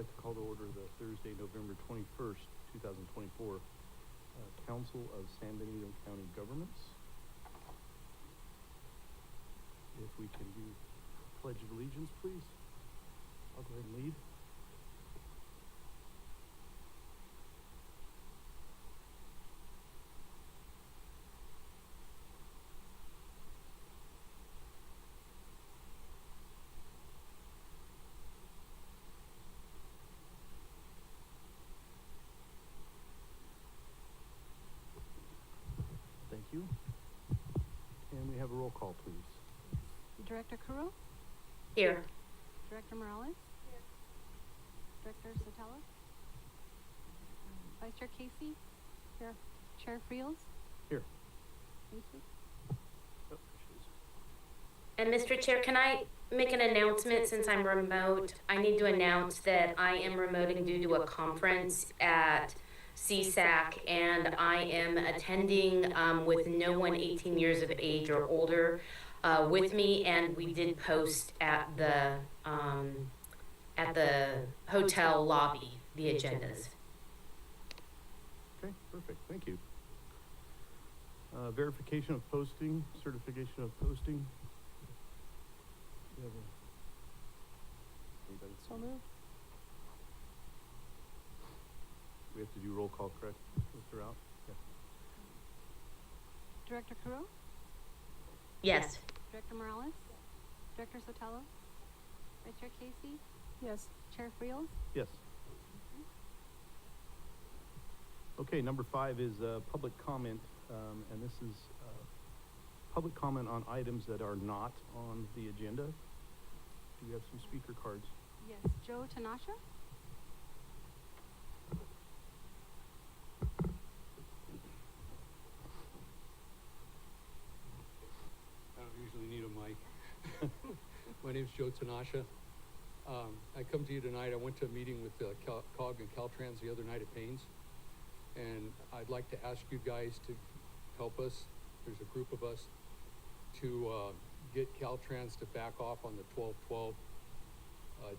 like to call to order the Thursday, November 21st, 2024, Council of San Benito County Governments. If we can do Pledge of Allegiance, please. I'll go ahead and lead. Thank you. And we have a roll call, please. Director Kuro? Here. Director Morales? Here. Director Sotelo? Vice Chair Casey? Here. Chair Friels? Here. Thank you. Oh, And Mr. Chair, can I make an announcement since I'm remote? I need to announce that I am remoting due to a conference at CSAC, and I am attending with no one 18 years of age or older with me, and we did post at the hotel lobby the agendas. Okay, perfect. Thank you. Verification of posting, certification of posting. Anybody? So moved. We have to do roll call, correct? Throughout? Yeah. Director Kuro? Yes. Director Morales? Director Sotelo? Vice Chair Casey? Yes. Chair Friels? Yes. Okay, number 5 is public comment, and this is public comment on items that are not on the agenda. Do you have some speaker cards? Yes. Joe Tanasha? I don't usually need a mic. My name's Joe Tanasha. I come to you tonight. I went to a meeting with COG and Caltrans the other night at Paynes, and I'd like to ask you guys to help us. There's a group of us to get Caltrans to back off on the 12/12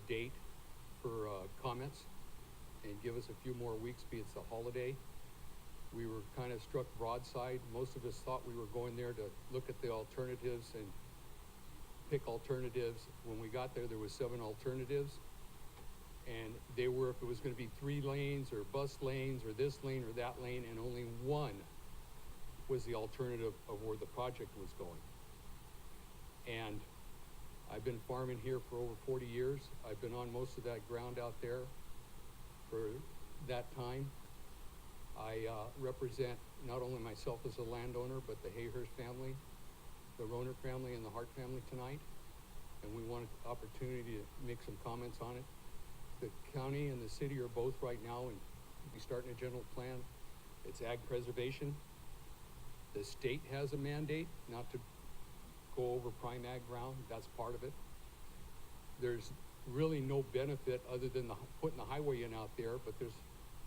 date for comments and give us a few more weeks, be it's a holiday. We were kind of struck broadside. Most of us thought we were going there to look at the alternatives and pick alternatives. When we got there, there was 7 alternatives, and they were, if it was going to be 3 lanes or bus lanes or this lane or that lane, and only one was the alternative of where the project was going. And I've been farming here for over 40 years. I've been on most of that ground out there for that time. I represent not only myself as a landowner, but the Hayhurst family, the Roner family, and the Hart family tonight. And we wanted the opportunity to make some comments on it. The county and the city are both right now, and we'll be starting a general plan. It's ag preservation. The state has a mandate not to go over prime ag ground. That's part of it. There's really no benefit other than putting the highway in out there, but there's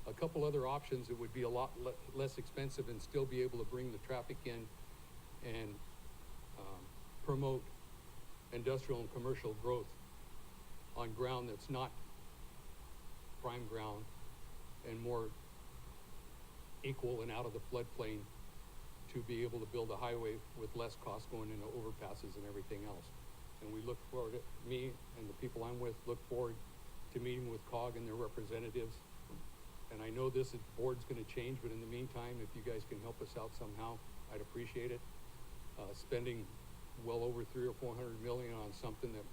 a couple other options that would be a lot less expensive and still be able to bring the traffic in and promote industrial and commercial growth on ground that's not prime ground and more equal and out of the floodplain, to be able to build a highway with less cost going into overpasses and everything else. And we look forward to, me and the people I'm with, look forward to meeting with COG and their representatives. And I know this board's going to change, but in the meantime, if you guys can help us out somehow, I'd appreciate it. Spending well over $300 or $400 million on something that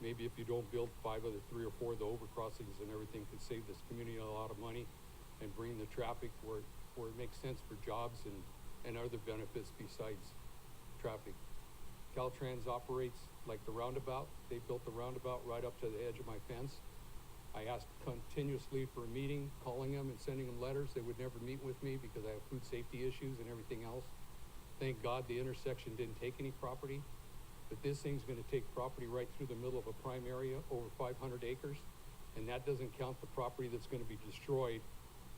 maybe if you don't build 5 of the 3 or 4 of the overcrossings and everything, could save this community a lot of money and bring the traffic where it makes sense for jobs and other benefits besides traffic. Caltrans operates like the roundabout. They built the roundabout right up to the edge of my fence. I asked continuously for a meeting, calling them and sending them letters. They would never meet with me because I have food safety issues and everything else. Thank God the intersection didn't take any property, but this thing's going to take property right through the middle of a prime area, over 500 acres, and that doesn't count the property that's going to be destroyed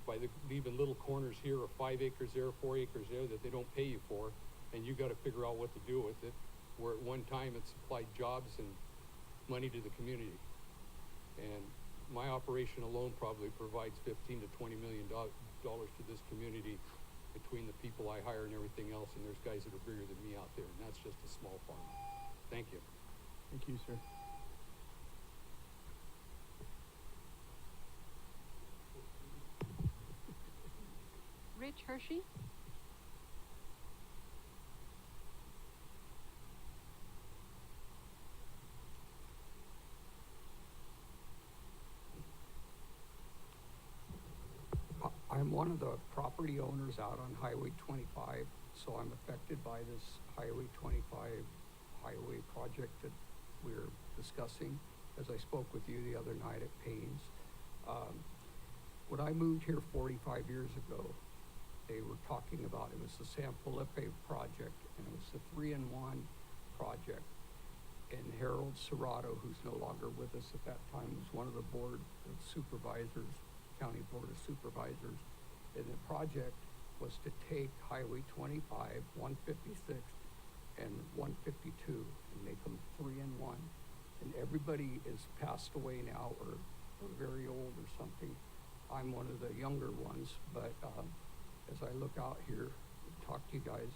by leaving little corners here, or 5 acres there, 4 acres there that they don't pay you for, and you got to figure out what to do with it, where at one time it supplied jobs and money to the community. And my operation alone probably provides 15 to 20 million dollars to this community between the people I hire and everything else, and there's guys that are bigger than me out there, and that's just a small farm. Thank you. Thank you, sir. Rich Hershey? I'm one of the property owners out on Highway 25, so I'm affected by this Highway 25 highway project that we're discussing, as I spoke with you the other night at Payne's. When I moved here 45 years ago, they were talking about, it was the San Felipe project, and it was the 3-in-1 project. And Harold Serrato, who's no longer with us at that time, was one of the board of supervisors, county board of supervisors. And the project was to take Highway 25, 156, and 152 and make them 3-in-1. And everybody is passed away now or very old or something. I'm one of the younger ones, but as I look out here and talk to you guys,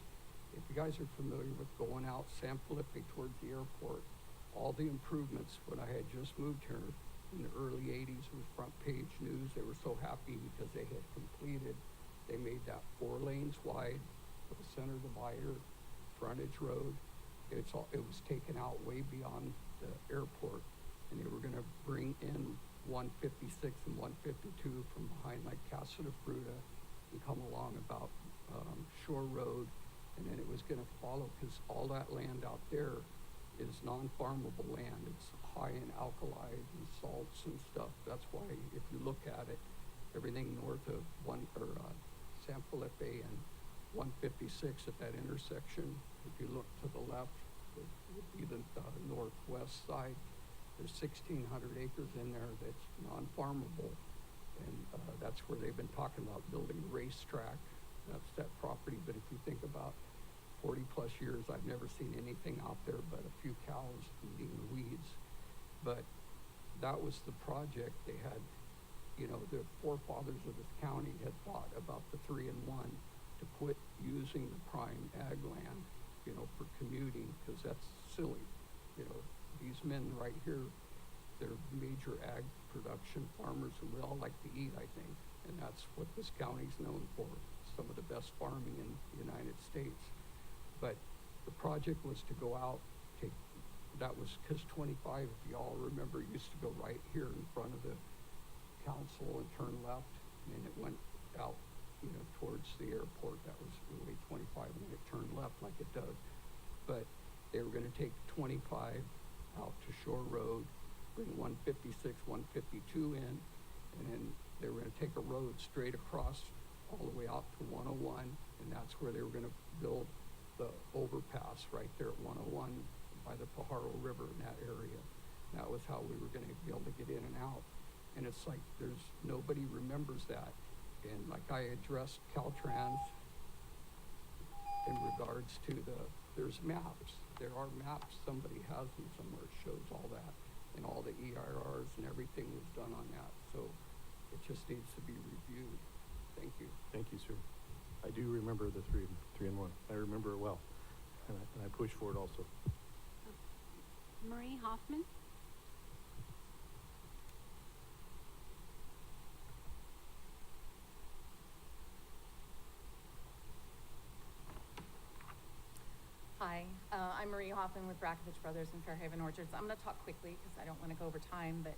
if you guys are familiar with going out San Felipe towards the airport, all the improvements when I had just moved here in the early 80s, it was front page news. They were so happy because they had completed, they made that 4 lanes wide with a center divider, frontage road. It was taken out way beyond the airport, and they were gonna bring in 156 and 152 from behind like Casa de Fruta and come along about Shore Road, and then it was gonna follow, because all that land out there is non-farmable land. It's high in alkalies and salts and stuff. That's why if you look at it, everything north of San Felipe and 156 at that intersection, if you look to the left, it would be the northwest side. There's 1,600 acres in there that's non-farmable, and that's where they've been talking about building a racetrack. That's that property. But if you think about 40 plus years, I've never seen anything out there but a few cows eating the weeds. But that was the project. They had, you know, the forefathers of this county had thought about the 3-in-1 to quit using the prime ag land, you know, for commuting, because that's silly. You know, these men right here, they're major ag production farmers, and we all like to eat, I think. And that's what this county's known for, some of the best farming in the United States. But the project was to go out, that was because 25, if you all remember, used to go right here in front of the council and turn left, and then it went out, you know, towards the airport. That was really 25 when it turned left like it does. But they were going to take 25 out to Shore Road, bring 156, 152 in, and then they were going to take a road straight across all the way out to 101, and that's where they were going to build the overpass right there at 101 by the Pajaro River in that area. And that was how we were going to be able to get in and out. And it's like nobody remembers that. And like I addressed Caltrans in regards to there's maps. There are maps, somebody has them somewhere, it shows all that. And all the EIRs and everything was done on that. So it just needs to be reviewed. Thank you. Thank you, sir. I do remember the 3-in-1. I remember it well, and I push for it also. Marie Hoffman? Hi, I'm Marie Hoffman with Brackovich Brothers in Fairhaven Orchards. I'm going to talk quickly because I don't want to go over time, but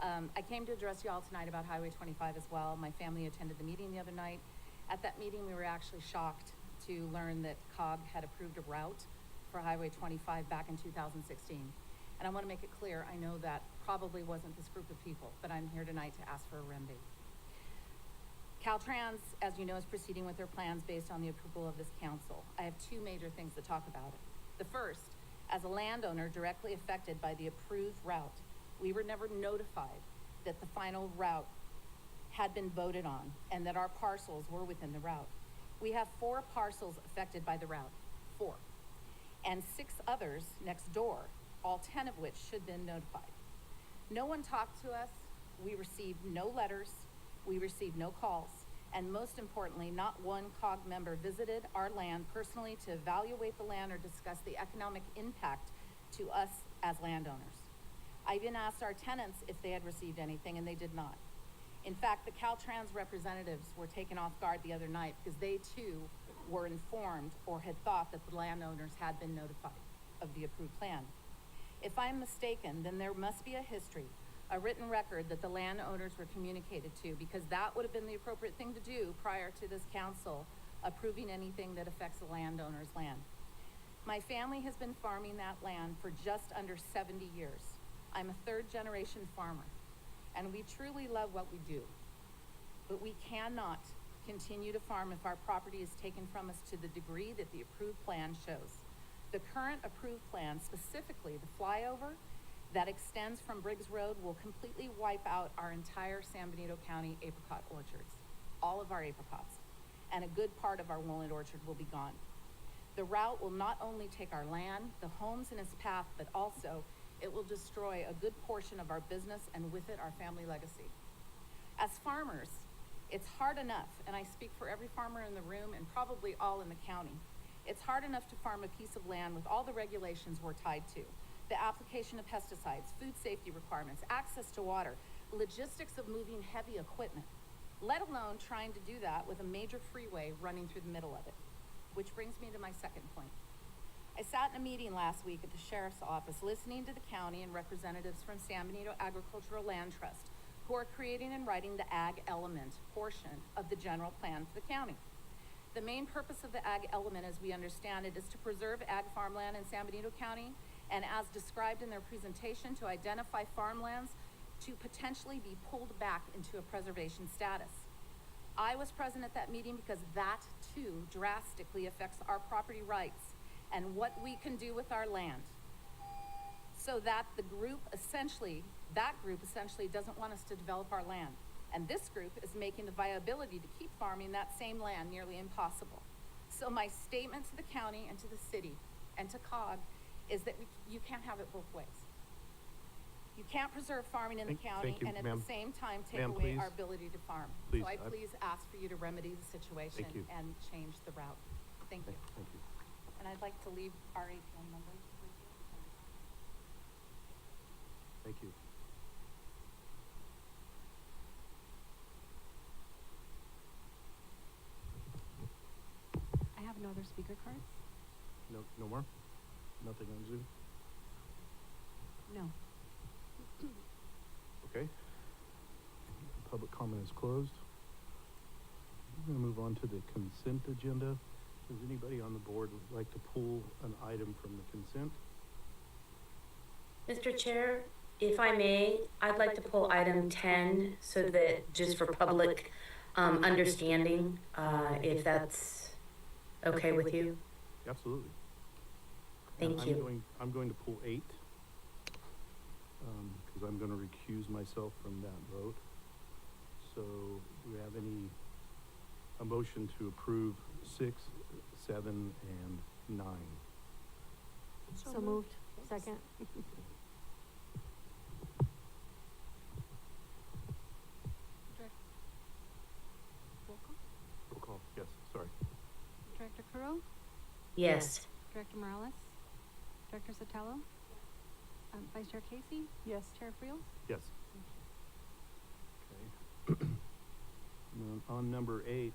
I came to address you all tonight about Highway 25 as well. My family attended the meeting the other night. At that meeting, we were actually shocked to learn that COG had approved a route for Highway 25 back in 2016. And I want to make it clear, I know that probably wasn't this group of people, but I'm here tonight to ask for a remedy. Caltrans, as you know, is proceeding with their plans based on the approval of this council. I have 2 major things to talk about it. The first, as a landowner directly affected by the approved route, we were never notified that the final route had been voted on and that our parcels were within the route. We have 4 parcels affected by the route, 4, and 6 others next door, all 10 of which should have been notified. No one talked to us We received no letters, we received no calls, and most importantly, not one COG member visited our land personally to evaluate the land or discuss the economic impact to us as landowners. I even asked our tenants if they had received anything, and they did not. In fact, the Caltrans representatives were taken off guard the other night because they too were informed or had thought that the landowners had been notified of the approved plan. If I'm mistaken, then there must be a history, a written record that the landowners were communicated to, because that would have been the appropriate thing to do prior to this council approving anything that affects the landowner's land. My family has been farming that land for just under 70 years. I'm a third-generation farmer, and we truly love what we do. But we cannot continue to farm if our property is taken from us to the degree that the approved plan shows. The current approved plan, specifically the flyover that extends from Briggs Road, will completely wipe out our entire San Benito County apricot orchards, all of our apricots, and a good part of our walnut orchard will be gone. The route will not only take our land, the homes in its path, but also it will destroy a good portion of our business and with it our family legacy. As farmers, it's hard enough, and I speak for every farmer in the room and probably all in the county, it's hard enough to farm a piece of land with all the regulations we're tied to. The application of pesticides, food safety requirements, access to water, logistics of moving heavy equipment, let alone trying to do that with a major freeway running through the middle of it. Which brings me to my second point. I sat in a meeting last week at the sheriff's office listening to the county and representatives from San Benito Agricultural Land Trust, who are creating and writing the ag element portion of the general plan for the county. The main purpose of the ag element, as we understand it, is to preserve ag farmland in San Benito County, and as described in their presentation, to identify farmlands to potentially be pulled back into a preservation status. I was present at that meeting because that too drastically affects our property rights and what we can do with our land. So that that group essentially doesn't want us to develop our land. And this group is making the viability to keep farming that same land nearly impossible. So my statement to the county and to the city and to COG is that you can't have it both ways. You can't preserve farming in the county thank you, and at ma'am. the same time take Ma'am, away please. our ability to farm. Please, So I please ask for you to remedy the situation Thank you. and change the route. Thank you. Thank you. And I'd like to leave our APN numbers with you. Thank you. I have no other speaker cards? No more? Nothing on Zoom? No. Okay. Public comment is closed. I'm gonna move on to the consent agenda. Does anybody on the board like to pull an item from the consent? Mr. Chair, if I may, I'd like to pull item 10 so that just for public understanding, if that's okay with you. Absolutely. Thank And you. I'm going to pull 8, because I'm gonna recuse myself from that vote. So do we have a motion to approve 6, 7, and 9? So moved. Second. Roll call. Roll call, yes, sorry. Director Kuro? Yes. Director Morales? Director Sotelo? Vice Chair Casey? Yes. Chair Friel? Yes. Okay. And on number 8,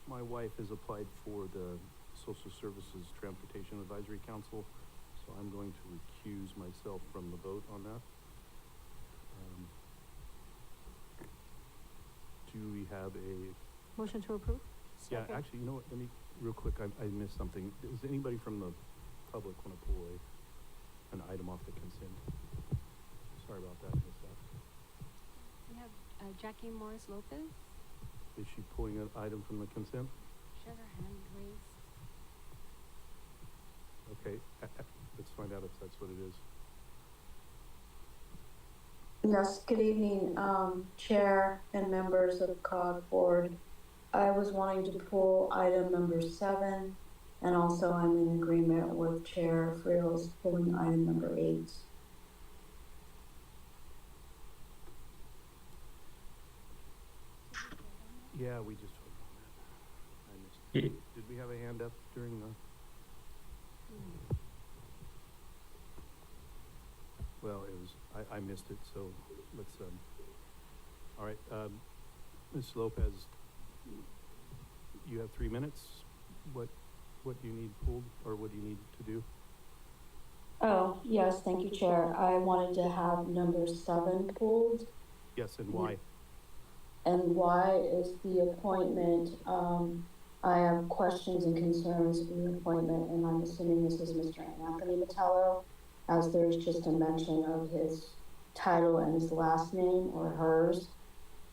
my wife has applied for the Social Services Transportation Advisory Council, so I'm going to recuse myself from the vote on that. Do we have a, Motion to approve? yeah, actually, you know what, let me, real quick, I missed something. Does anybody from the public want to pull an item off the consent? Sorry about that, I missed that. We have Jackie Morris Lopez. Is she pulling an item from the consent? She has her hand raised. Okay, let's find out if that's what it is. Yes, good evening, Chair and members of the COG board. I was wanting to pull item number 7, and also I'm in agreement with Chair Friel's pulling item number 8. Yeah, we just voted on that. I missed Ye- it. Did we have a hand up during the? Well, it was, I missed it, so let's, all right, Ms. Lopez, you have 3 minutes. What do you need pulled, or what do you need to do? Oh, yes, thank you, Chair. I wanted to have number 7 pulled. Yes, and why? And why is the appointment, I have questions and concerns with the appointment, and I'm assuming this is Mr. Anthony Vitello, as there's just a mention of his title and his last name or hers.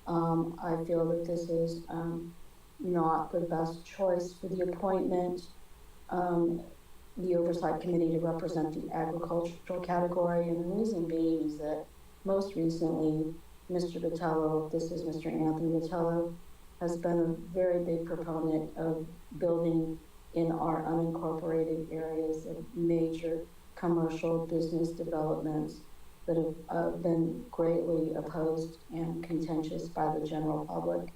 I feel that this is, not the best choice for the appointment. The Oversight Committee to represent the agricultural category, and the reason being is that most recently, Mr. Vitello, this is Mr. Anthony Vitello, has been a very big proponent of building in our unincorporated areas of major commercial business developments that have been greatly opposed and contentious by the general public,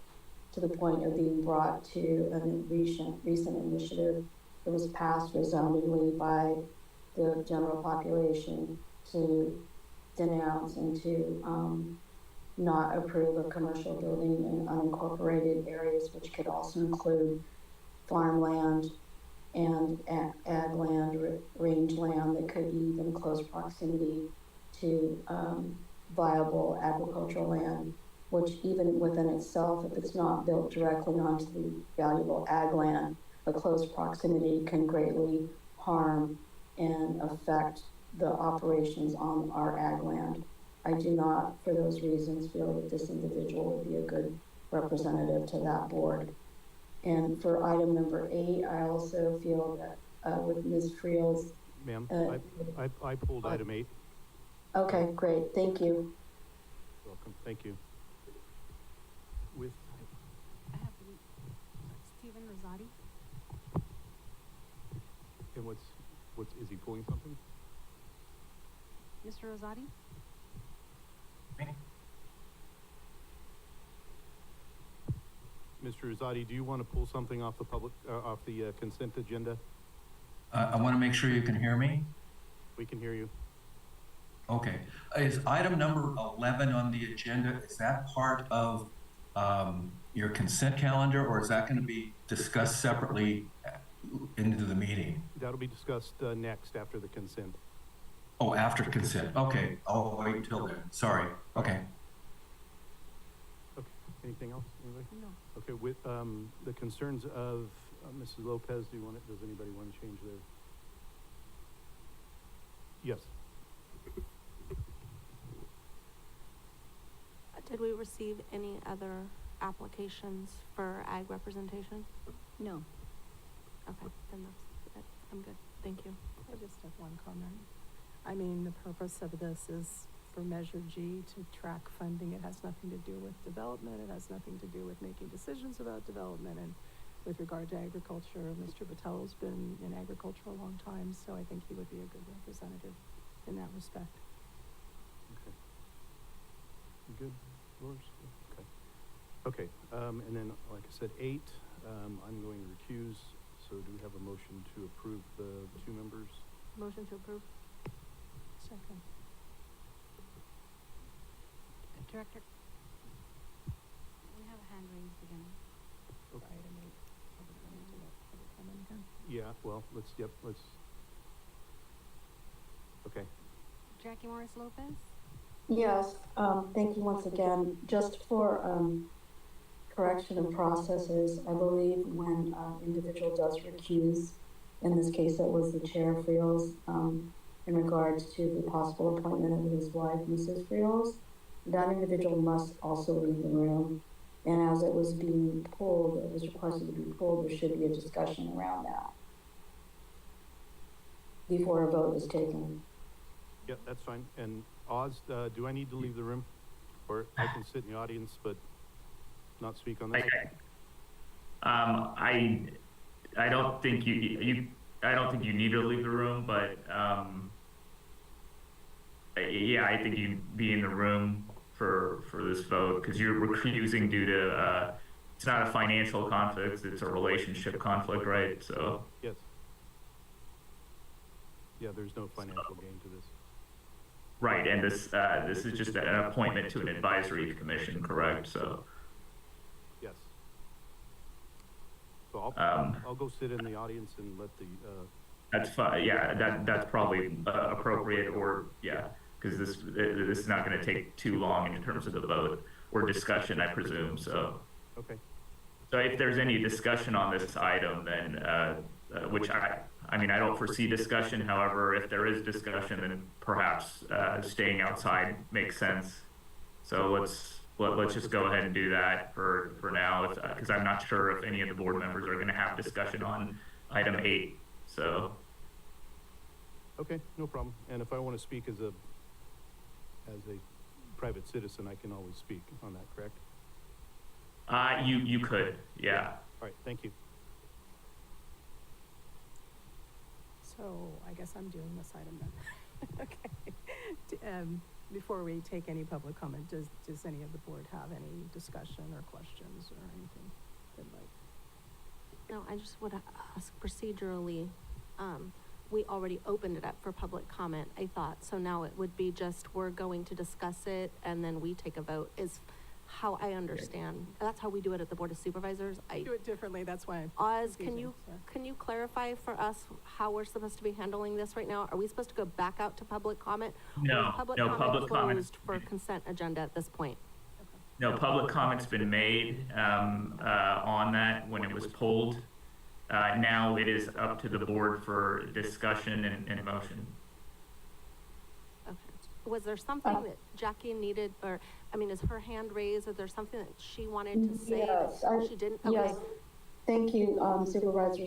to the point of being brought to a recent initiative that was passed resoundingly by the general population to denounce and to not approve of commercial building in unincorporated areas, which could also include farmland and ag land, range land that could be even in close proximity to viable agricultural land, which even within itself, if it's not built directly onto the valuable ag land, a close proximity can greatly harm and affect the operations on our ag land. I do not, for those reasons, feel that this individual would be a good representative to that board. And for item number 8, I also feel that with Ms. Friel's. Ma'am, I pulled item 8. Okay, great, thank you. Welcome, thank you. With, I have Stephen Rosati. and is he pulling something? Mr. Rosati? Mr. Rosati, do you want to pull something off the consent agenda? I want to make sure you can hear me. We can hear you. Okay. Is item number 11 on the agenda, is that part of your consent calendar, or is that going to be discussed separately into the meeting? That'll be discussed next after the consent. Oh, after consent. Okay. I'll wait until then. Sorry. Okay. Okay, anything else? Anybody? No. Okay, with the concerns of Mrs. Lopez, does anybody want to change their? Yes. Did we receive any other applications for ag representation? No. Okay, then I'm good. Thank you. I just have one comment. I mean, the purpose of this is for Measure G to track funding. It has nothing to do with development. It has nothing to do with making decisions about development. And with regard to agriculture, Mr. Vitello's been in agriculture a long time, so I think he would be a good representative in that respect. Okay. You good, Laura? Okay. Okay, and then, like I said, 8, I'm going to recuse. So do we have a motion to approve the 2 members? Motion to approve. Second. Director? We have a hand raised again. Okay. Item 8. Public comment again. Yeah, well, let's. Okay. Jackie Morris Lopez? Yes, thank you once again. Just for correction of processes, I believe when an individual does recuse, in this case it was the chair Friels, in regards to the possible appointment of his wife, Mrs. Friels, that individual must also leave the room. And as it was being pulled, it was requested to be pulled, there should be a discussion around that before a vote is taken. Yeah, that's fine. And Oz, do I need to leave the room? Or I can sit in the audience but not speak on this? I don't think I don't think you need to leave the room, but yeah, I think you'd be in the room for this vote because you're recusing due to it's not a financial conflict, it's a relationship conflict, right? So, Yes. Yeah, there's no financial gain to this. right, and this is just an appointment to an advisory commission, correct? So, Yes. So I'll go sit in the audience and let the, that's fine, yeah, that's probably appropriate, or, yeah, because this is not gonna take too long in terms of the vote or discussion, I presume, so. okay. So if there's any discussion on this item, then, which I mean, I don't foresee discussion, however, if there is discussion, then perhaps, staying outside makes sense. So let's just go ahead and do that for now, because I'm not sure if any of the board members are gonna have discussion on item 8, so. Okay, no problem. And if I want to speak as a private citizen, I can always speak on that, correct? You could, yeah. All right, thank you. So I guess I'm doing this item then. Okay. Before we take any public comment, does any of the board have any discussion or questions or anything they'd like? No, I just would ask procedurally, we already opened it up for public comment, I thought, so now it would be just, we're going to discuss it and then we take a vote, is how I understand. That's how we do it at the Board of Supervisors. I Do it differently, that's why. Oz, can you clarify for us how we're supposed to be handling this right now? Are we supposed to go back out to public comment? No, Or is public no, comment public comment. closed for consent agenda at this point? No, public comment's been made, on that when it was pulled. Now it is up to the board for discussion and motion. Okay. Was there something that Jackie needed, or, I mean, is her hand raised? Is there something that she wanted to say? Yes, that she didn't? Okay. Yes, thank you, Supervisor,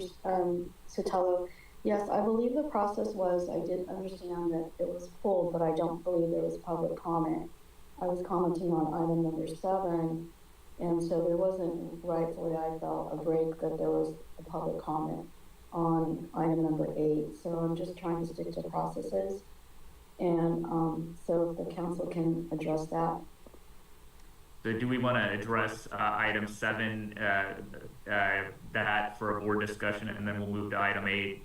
Sotelo. Yes, I believe the process was, I did understand that it was pulled, but I don't believe there was public comment. I was commenting on item number 7, and so there wasn't, rightfully, I felt, a break that there was a public comment on item number 8. So I'm just trying to stick to processes. And so if the council can address that. So do we want to address, item 7, that for a board discussion, and then we'll move to item 8?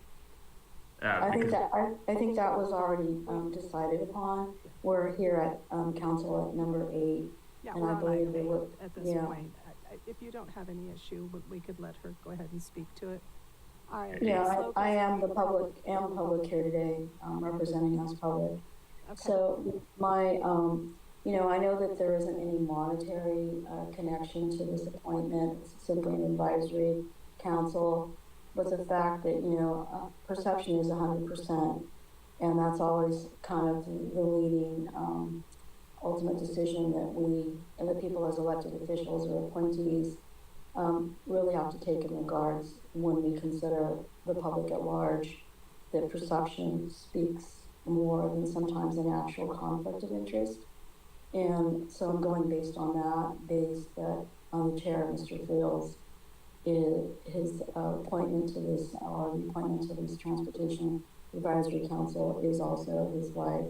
I think that was already decided upon. We're here at council at number 8. Yeah, And we're I on believe item it 8 would- at this yeah. point. If you don't have any issue, we could let her go ahead and speak to it. All right. Yeah, so- I am public here today, representing us public. Okay. So my, I know that there isn't any monetary connection to this appointment. It's simply an advisory council. But the fact that, perception is 100%, and that's always kind of the leading ultimate decision that we, and the people as elected officials or appointees, really have to take in regards when we consider the public at large, that perception speaks more than sometimes an actual conflict of interest. And so I'm going based on that, based that on the chair, Mr. Fields, his appointment to this, or the appointment to this Transportation Advisory Council is also his wife.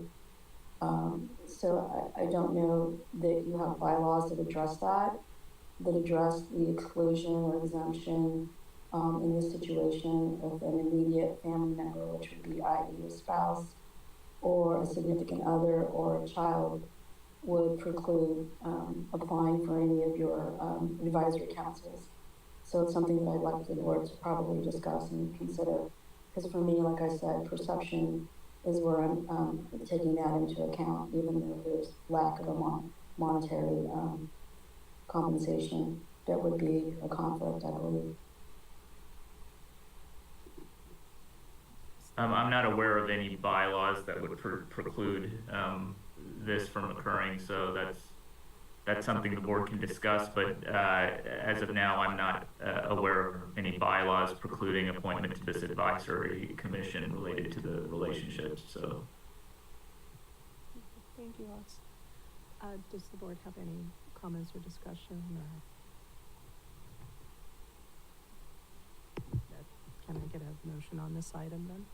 So I don't know that you have bylaws that address that address the exclusion or exemption in this situation of an immediate family member, which would be i.e. a spouse or a significant other or a child, would preclude applying for any of your advisory councils. So it's something that I'd like the board to probably discuss and consider. Because for me, like I said, perception is where I'm taking that into account, even though there's lack of a monetary compensation. That would be a conflict, I believe. I'm not aware of any bylaws that would preclude this from occurring, so that's something the board can discuss, but as of now, I'm not aware of any bylaws precluding appointment to this advisory commission related to the relationships, so. Thank you, Oz. Does the board have any comments or discussion, or? Can I get a motion on this item then?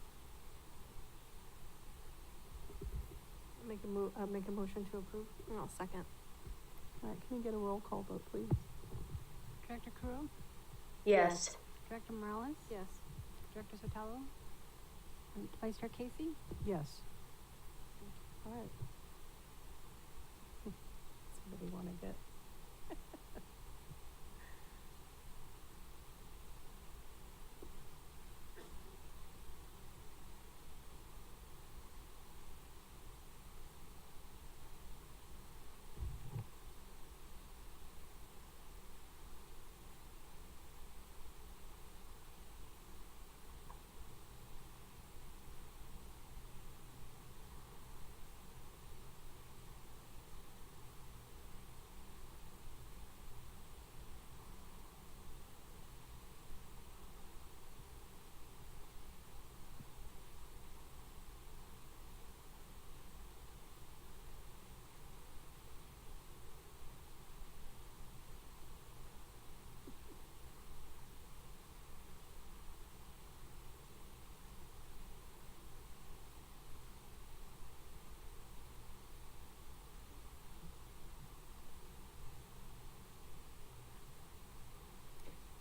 Make a motion to approve, and I'll second. All right, can we get a roll call vote, please? Director Kuro, Yes. Director Morales, Yes. Director Sotelo, and Vice Chair Casey? Yes. All right. Somebody wanna get?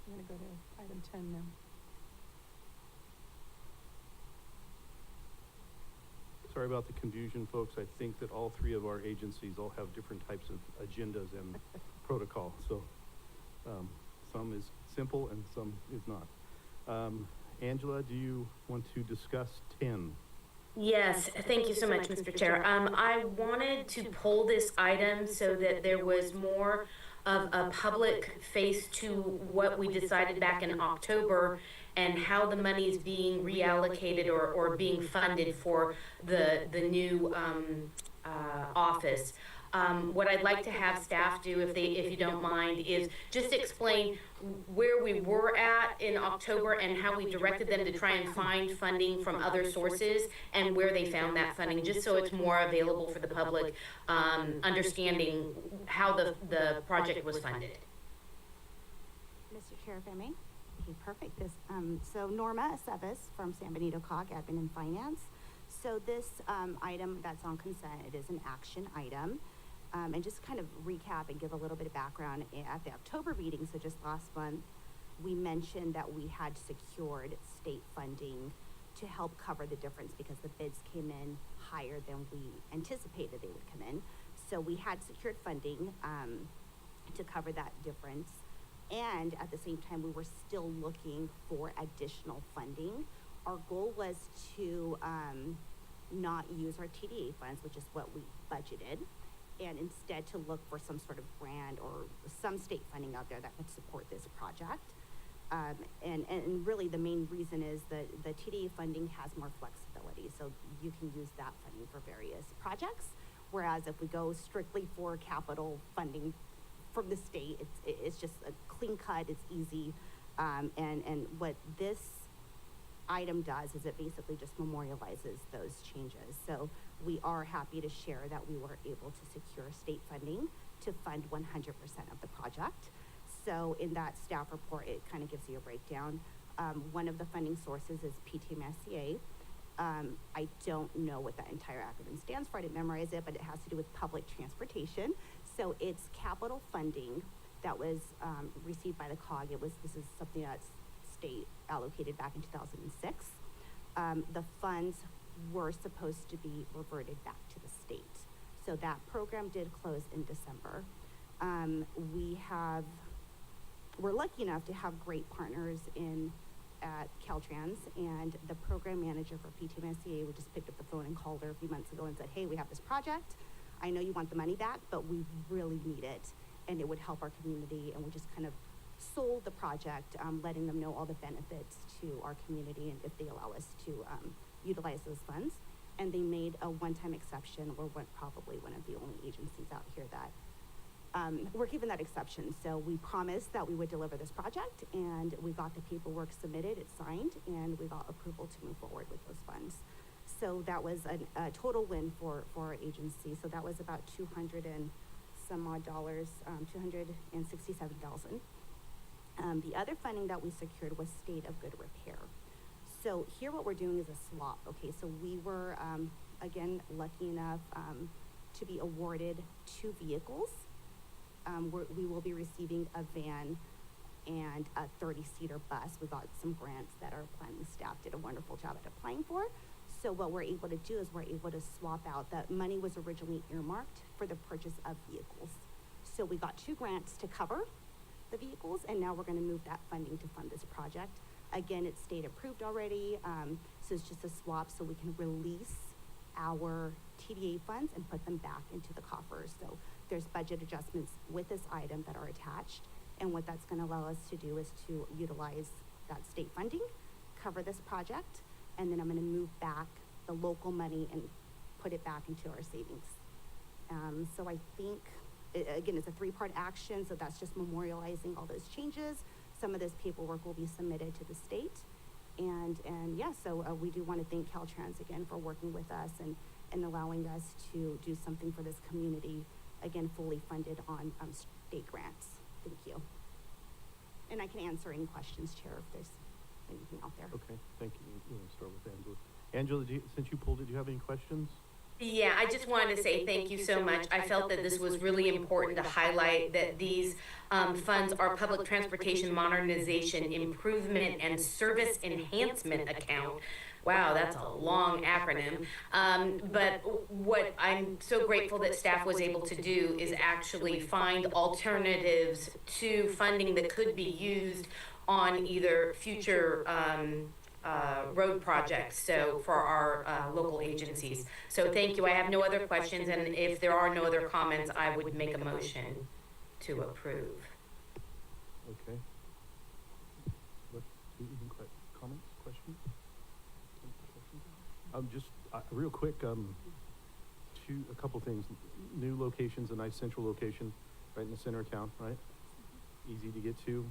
I'm gonna go to item 10 now. Sorry about the confusion, folks. I think that all three of our agencies all have different types of agendas and protocol, so, some is simple and some is not. Angela, do you want to discuss 10? Yes, thank you so much, Mr. Chair. I wanted to pull this item so that there was more of a public face to what we decided back in October and how the money is being reallocated or being funded for the new office. What I'd like to have staff do, if you don't mind, is just explain where we were at in October and how we directed them to try and find funding from other sources and where they found that funding, just so it's more available for the public, understanding how the project was funded. Mr. Chair, if I may? Okay, perfect. So Norma Aceves from San Benito COG, Admin and Finance. So this item that's on consent, it is an action item. And just kind of recap and give a little bit of background, at the October meeting, so just last month, we mentioned that we had secured state funding to help cover the difference because the bids came in higher than we anticipated they would come in. So we had secured funding to cover that difference. And at the same time, we were still looking for additional funding. Our goal was to not use our TDA funds, which is what we budgeted, and instead to look for some sort of grant or some state funding out there that could support this project. And really the main reason is that the TDA funding has more flexibility, so you can use that funding for various projects. Whereas if we go strictly for capital funding from the state, it's just a clean cut, it's easy. And what this item does is it basically just memorializes those changes. So we are happy to share that we were able to secure state funding to fund 100% of the project. So in that staff report, it kind of gives you a breakdown. One of the funding sources is PTMSCA. I don't know what that entire acronym stands for. I didn't memorize it, but it has to do with public transportation. So it's capital funding that was received by the COG. This is something that's state allocated back in 2006. The funds were supposed to be reverted back to the state. So that program did close in December. We're lucky enough to have great partners at Caltrans, and the program manager for PTMSCA, we just picked up the phone and called her a few months ago and said, hey, we have this project. I know you want the money back, but we really need it, and it would help our community. And we just kind of sold the project, letting them know all the benefits to our community and if they allow us to utilize those funds. And they made a one-time exception. We're probably one of the only agencies out here that we're given that exception. So we promised that we would deliver this project, and we got the paperwork submitted, it's signed, and we got approval to move forward with those funds. So that was a total win for our agency. So that was about $200 and some odd dollars, $267,000. The other funding that we secured was State of Good Repair. So here what we're doing is a swap, okay? So we were, again, lucky enough to be awarded 2 vehicles. We will be receiving a van and a 30-seater bus. We got some grants that our planning staff did a wonderful job at applying for. So what we're able to do is we're able to swap out, that money was originally earmarked for the purchase of vehicles. So we got 2 grants to cover the vehicles, and now we're gonna move that funding to fund this project. Again, it's state approved already, so it's just a swap so we can release our TDA funds and put them back into the coffers. So there's budget adjustments with this item that are attached, and what that's gonna allow us to do is to utilize that state funding, cover this project, and then I'm gonna move back the local money and put it back into our savings. So I think, again, it's a 3-part action, so that's just memorializing all those changes. Some of this paperwork will be submitted to the state. And yeah, so we do want to thank Caltrans again for working with us and allowing us to do something for this community, again, fully funded on state grants. Thank you. And I can answer any questions, Chair, if there's anything out there. Okay, thank you. We'll start with Angela. Angela, since you pulled it, do you have any questions? Yeah, I just wanted to say thank you so much. I felt that this was really important to highlight that these funds are Public Transportation Modernization Improvement and Service Enhancement Account. Wow, that's a long acronym. But what I'm so grateful that staff was able to do is actually find alternatives to funding that could be used on either future road projects, so for our local agencies. So thank you. I have no other questions, and if there are no other comments, I would make a motion to approve. Okay. What, comments, questions? Just real quick, a couple things. New locations, a nice central location right in the center of town, right? Easy to get to.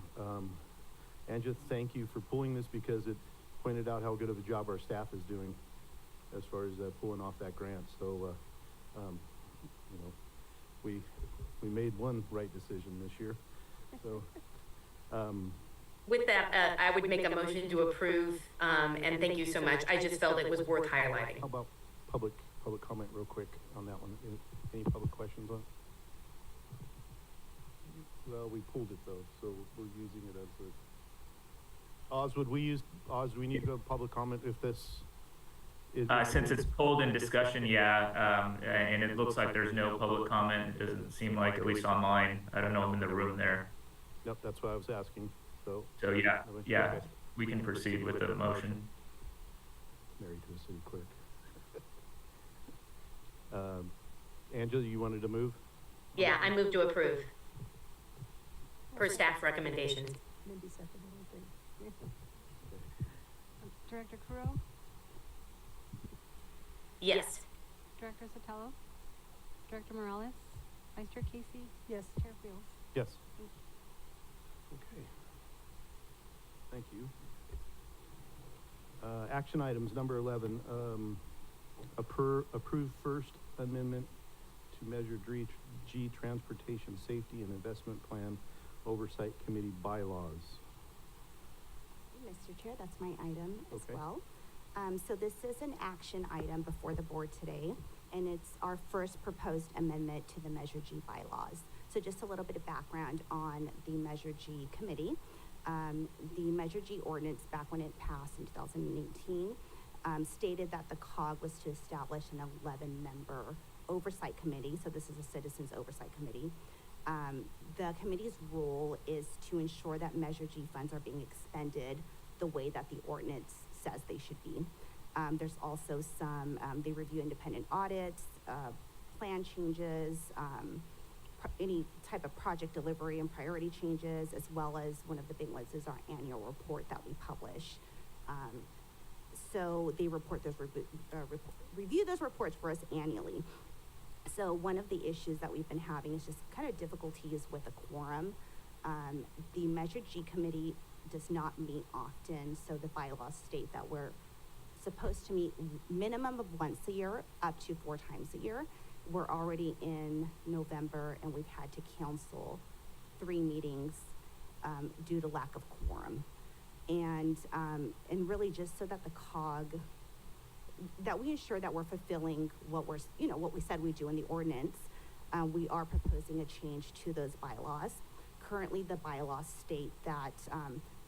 Angela, thank you for pulling this because it pointed out how good of a job our staff is doing as far as pulling off that grant. So, you know, we made one right decision this year. So, with that, I would make a motion to approve, and thank you so much. I just felt it was worth highlighting. how about public comment real quick on that one? Any public questions on it? Well, we pulled it though, so we're using it as a. Oz, do we need to go public comment if this is? Since it's pulled in discussion, yeah, and it looks like there's no public comment. It doesn't seem like, at least online. I don't know if in the room there. Yep, that's what I was asking, so. So yeah, Okay. we can proceed with the motion. Married to a city clerk. Angela, you wanted to move? Yeah, I move to approve per staff recommendations. Maybe second, I think. Director Kuro, Yes. Director Sotelo, Director Morales, Vice Chair Casey, Yes. Chair Fields. Yes. Okay. Thank you. Action items, number 11, approve First Amendment to Measure G Transportation Safety and Investment Plan Oversight Committee bylaws. Mr. Chair, that's my item as Okay. well. So this is an action item before the board today, and it's our first proposed amendment to the Measure G bylaws. So just a little bit of background on the Measure G committee. The Measure G ordinance, back when it passed in 2018, stated that the COG was to establish an 11-member oversight committee. So this is a citizens oversight committee. The committee's role is to ensure that Measure G funds are being expended the way that the ordinance says they should be. There's also some, they review independent audits, plan changes, any type of project delivery and priority changes, as well as one of the big ones is our annual report that we publish. So they report those, review those reports for us annually. So one of the issues that we've been having is just kind of difficulties with a quorum. The Measure G committee does not meet often, so the bylaws state that we're supposed to meet minimum of once a year, up to 4 times a year. We're already in November, and we've had to cancel 3 meetings due to lack of quorum. And really just so that the COG, that we ensure that we're fulfilling what we're, what we said we do in the ordinance, we are proposing a change to those bylaws. currently the bylaws state that,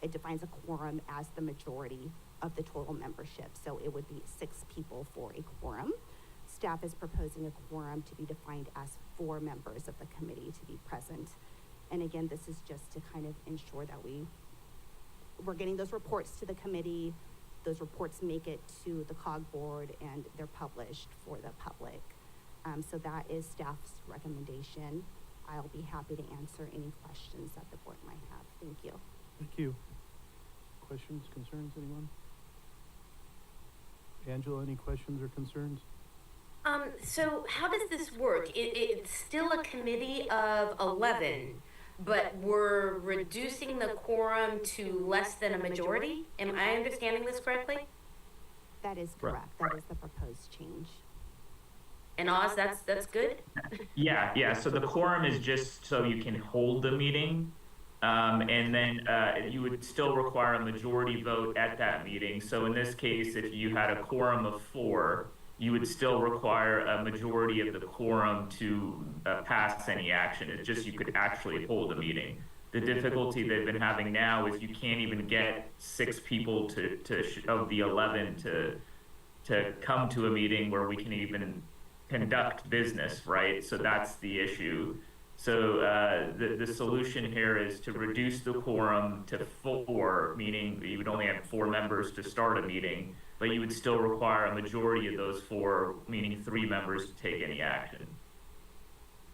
it defines a quorum as the majority of the total membership, so it would be 6 people for a quorum. Staff is proposing a quorum to be defined as 4 members of the committee to be present. And again, this is just to kind of ensure that we're getting those reports to the committee, those reports make it to the COG board, and they're published for the public. So that is staff's recommendation. I'll be happy to answer any questions that the board might have. Thank you. Thank you. Questions, concerns, anyone? Angela, any questions or concerns? So how does this work? It's still a committee of 11, but we're reducing the quorum to less than a majority? Am I understanding this correctly? That is correct. That is the proposed change. And Oz, that's good? Yeah, so the quorum is just so you can hold the meeting. And then you would still require a majority vote at that meeting. So in this case, if you had a quorum of 4, you would still require a majority of the quorum to pass any action. It's just you could actually hold a meeting. The difficulty they've been having now is you can't even get 6 people of the 11 to come to a meeting where we can even conduct business, right? So that's the issue. So the solution here is to reduce the quorum to 4, meaning you would only have 4 members to start a meeting, but you would still require a majority of those 4, meaning 3 members to take any action.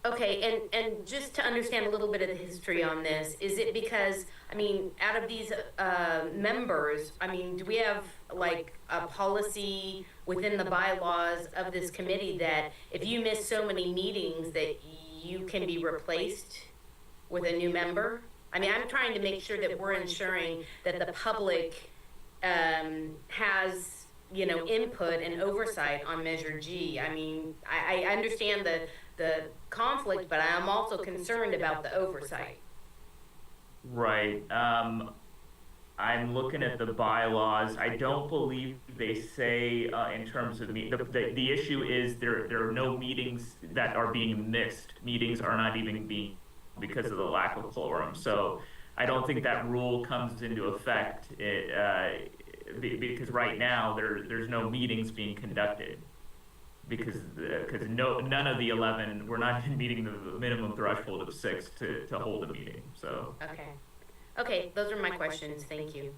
Okay, and just to understand a little bit of the history on this, is it because, I mean, out of these members, I mean, do we have like a policy within the bylaws of this committee that if you miss so many meetings that you can be replaced with a new member? I mean, I'm trying to make sure that we're ensuring that the public has, you know, input and oversight on Measure G. I mean, I understand the conflict, but I'm also concerned about the oversight. Right. I'm looking at the bylaws. I don't believe they say in terms of the issue is there are no meetings that are being missed. Meetings are not even being because of the lack of quorum. So I don't think that rule comes into effect because right now there's no meetings being conducted because none of the 11 we're not even meeting the minimum threshold of 6 to hold a meeting. So Okay, those are my questions. Thank you.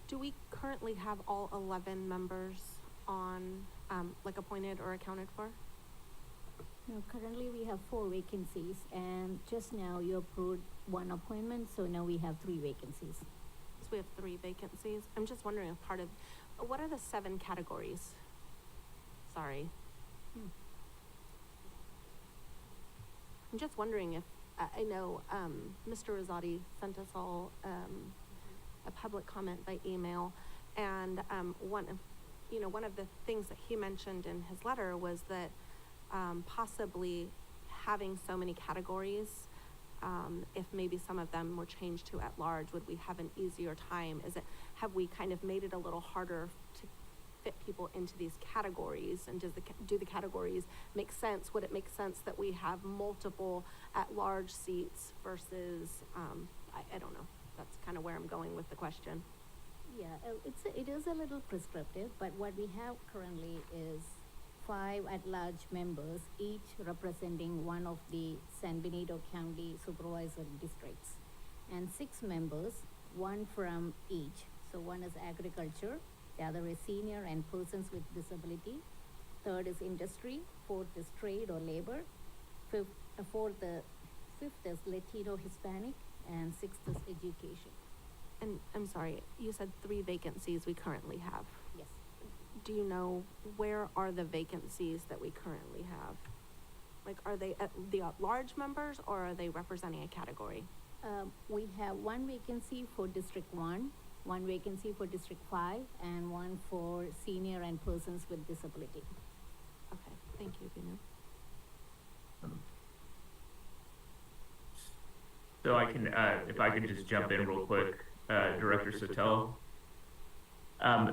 Do we currently have all 11 members on, like appointed or accounted for? No, currently we have 4 vacancies, and just now you approved 1 appointment, so now we have 3 vacancies. So we have 3 vacancies. I'm just wondering if part of, what are the 7 categories? Sorry. I'm just wondering if, I know Mr. Rosati sent us all a public comment by email, and one of the things that he mentioned in his letter was that possibly having so many categories, if maybe some of them were changed to at large, would we have an easier time? Have we kind of made it a little harder to fit people into these categories, and do the categories make sense? Would it make sense that we have multiple at-large seats versus I don't know, that's kind of where I'm going with the question. Yeah, it is a little prescriptive, but what we have currently is 5 at-large members, each representing one of the San Benito County supervisory districts, and 6 members, 1 from each. So one is agriculture, the other is senior and persons with disability, 3rd is industry, 4th is trade or labor, 5th is Latino Hispanic, and 6th is education. And I'm sorry, you said 3 vacancies we currently have. Yes. Do you know where are the vacancies that we currently have? Like, are they the at-large members, or are they representing a category? We have 1 vacancy for District 1, 1 vacancy for District 5, and 1 for senior and persons with disability. Okay, thank you, Binu. So I can, if I could just jump in real quick, Director Sotelo.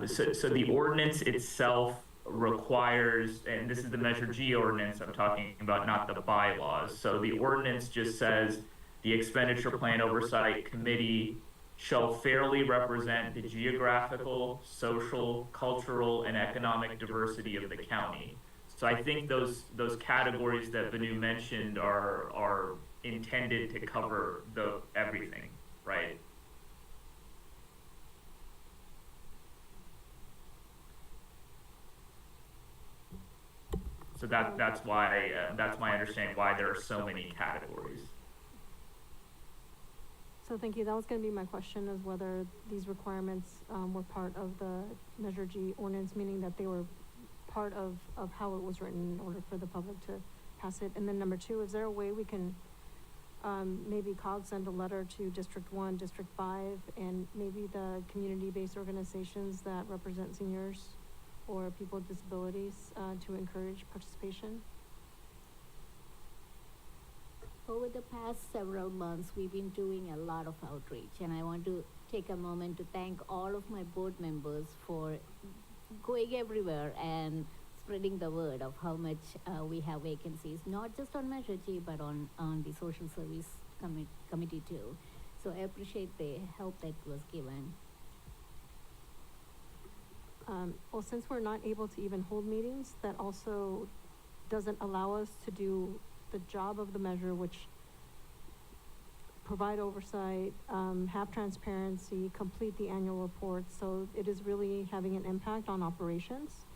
So the ordinance itself requires, and this is the Measure G ordinance I'm talking about, not the bylaws. So the ordinance just says the expenditure plan oversight committee shall fairly represent the geographical, social, cultural, and economic diversity of the county. So I think those categories that Benu mentioned are intended to cover everything, right? So that's why that's my understanding why there are so many categories. So thank you. That was going to be my question, is whether these requirements were part of the Measure G ordinance, meaning that they were part of how it was written in order for the public to pass it. And then number two, is there a way we can maybe COG send a letter to District 1, District 5, and maybe the community-based organizations that represent seniors or people with disabilities to encourage participation? Over the past several months, we've been doing a lot of outreach, and I want to take a moment to thank all of my board members for going everywhere and spreading the word of how much we have vacancies, not just on Measure G, but on the social service committee too. So I appreciate the help that was given. Well, since we're not able to even hold meetings, that also doesn't allow us to do the job of the measure, which provide oversight, have transparency, complete the annual report. So it is really having an impact on operations,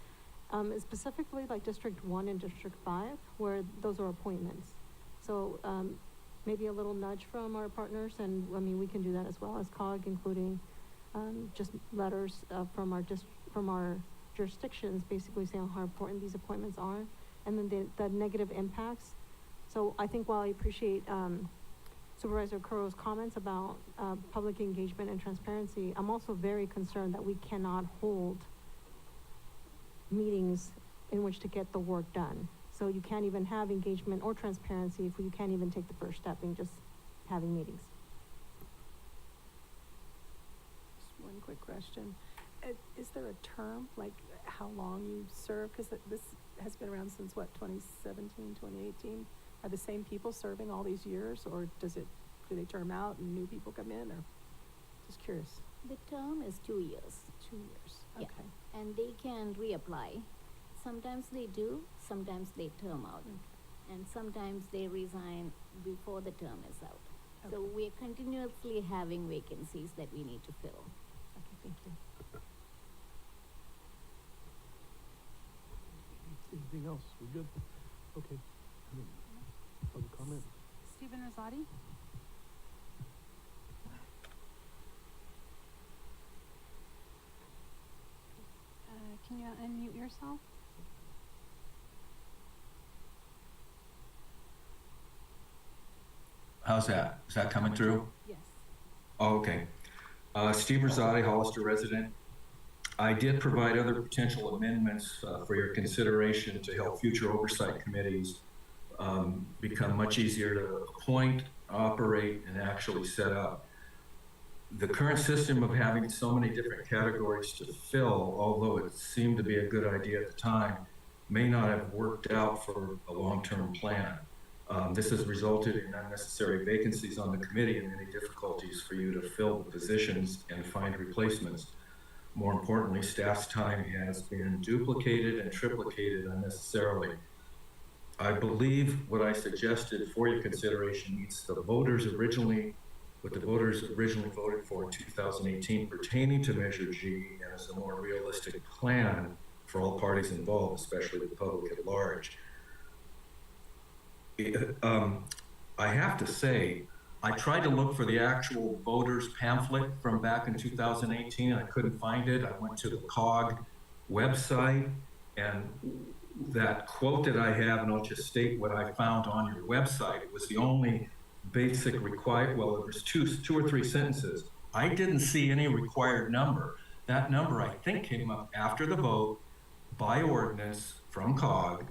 specifically like District 1 and District 5, where those are appointments. So maybe a little nudge from our partners, and I mean, we can do that as well as COG, including just letters from our jurisdictions, basically saying how important these appointments are, and then the negative impacts. So I think while I appreciate Supervisor Curro's comments about public engagement and transparency, I'm also very concerned that we cannot hold meetings in which to get the work done. So you can't even have engagement or transparency if you can't even take the first step in just having meetings. Just one quick question. Is there a term, like how long you serve? Because this has been around since what, 2017, 2018? Are the same people serving all these years, or do they term out and new people come in, or just curious? The term is 2 years. 2 years, Yeah. okay. And they can reapply. Sometimes they do, sometimes they term out. Okay. And sometimes they resign before the term is out. So Okay. we're continuously having vacancies that we need to fill. Okay, thank you. Anything else? We're good? Okay. Public comment? Stephen Rosati? Can you unmute yourself? How's that? Is that coming through? Yes. Oh, okay. Steve Rosati, Hollister resident. I did provide other potential amendments for your consideration to help future oversight committees become much easier to appoint, operate, and actually set up. The current system of having so many different categories to fill, although it seemed to be a good idea at the time, may not have worked out for a long-term plan. This has resulted in unnecessary vacancies on the committee and many difficulties for you to fill the positions and find replacements. More importantly, staff's time has been duplicated and triplicated unnecessarily. I believe what I suggested for your consideration meets what the voters originally voted for in 2018 pertaining to Measure G, and is a more realistic plan for all parties involved, especially the public at large. I have to say, I tried to look for the actual voters pamphlet from back in 2018, and I couldn't find it. I went to the COG website, and that quote that I have, and I'll just state what I found on your website. It was the only basic required, well, it was two or three sentences. I didn't see any required number. That number, I think, came up after the vote by ordinance from COG.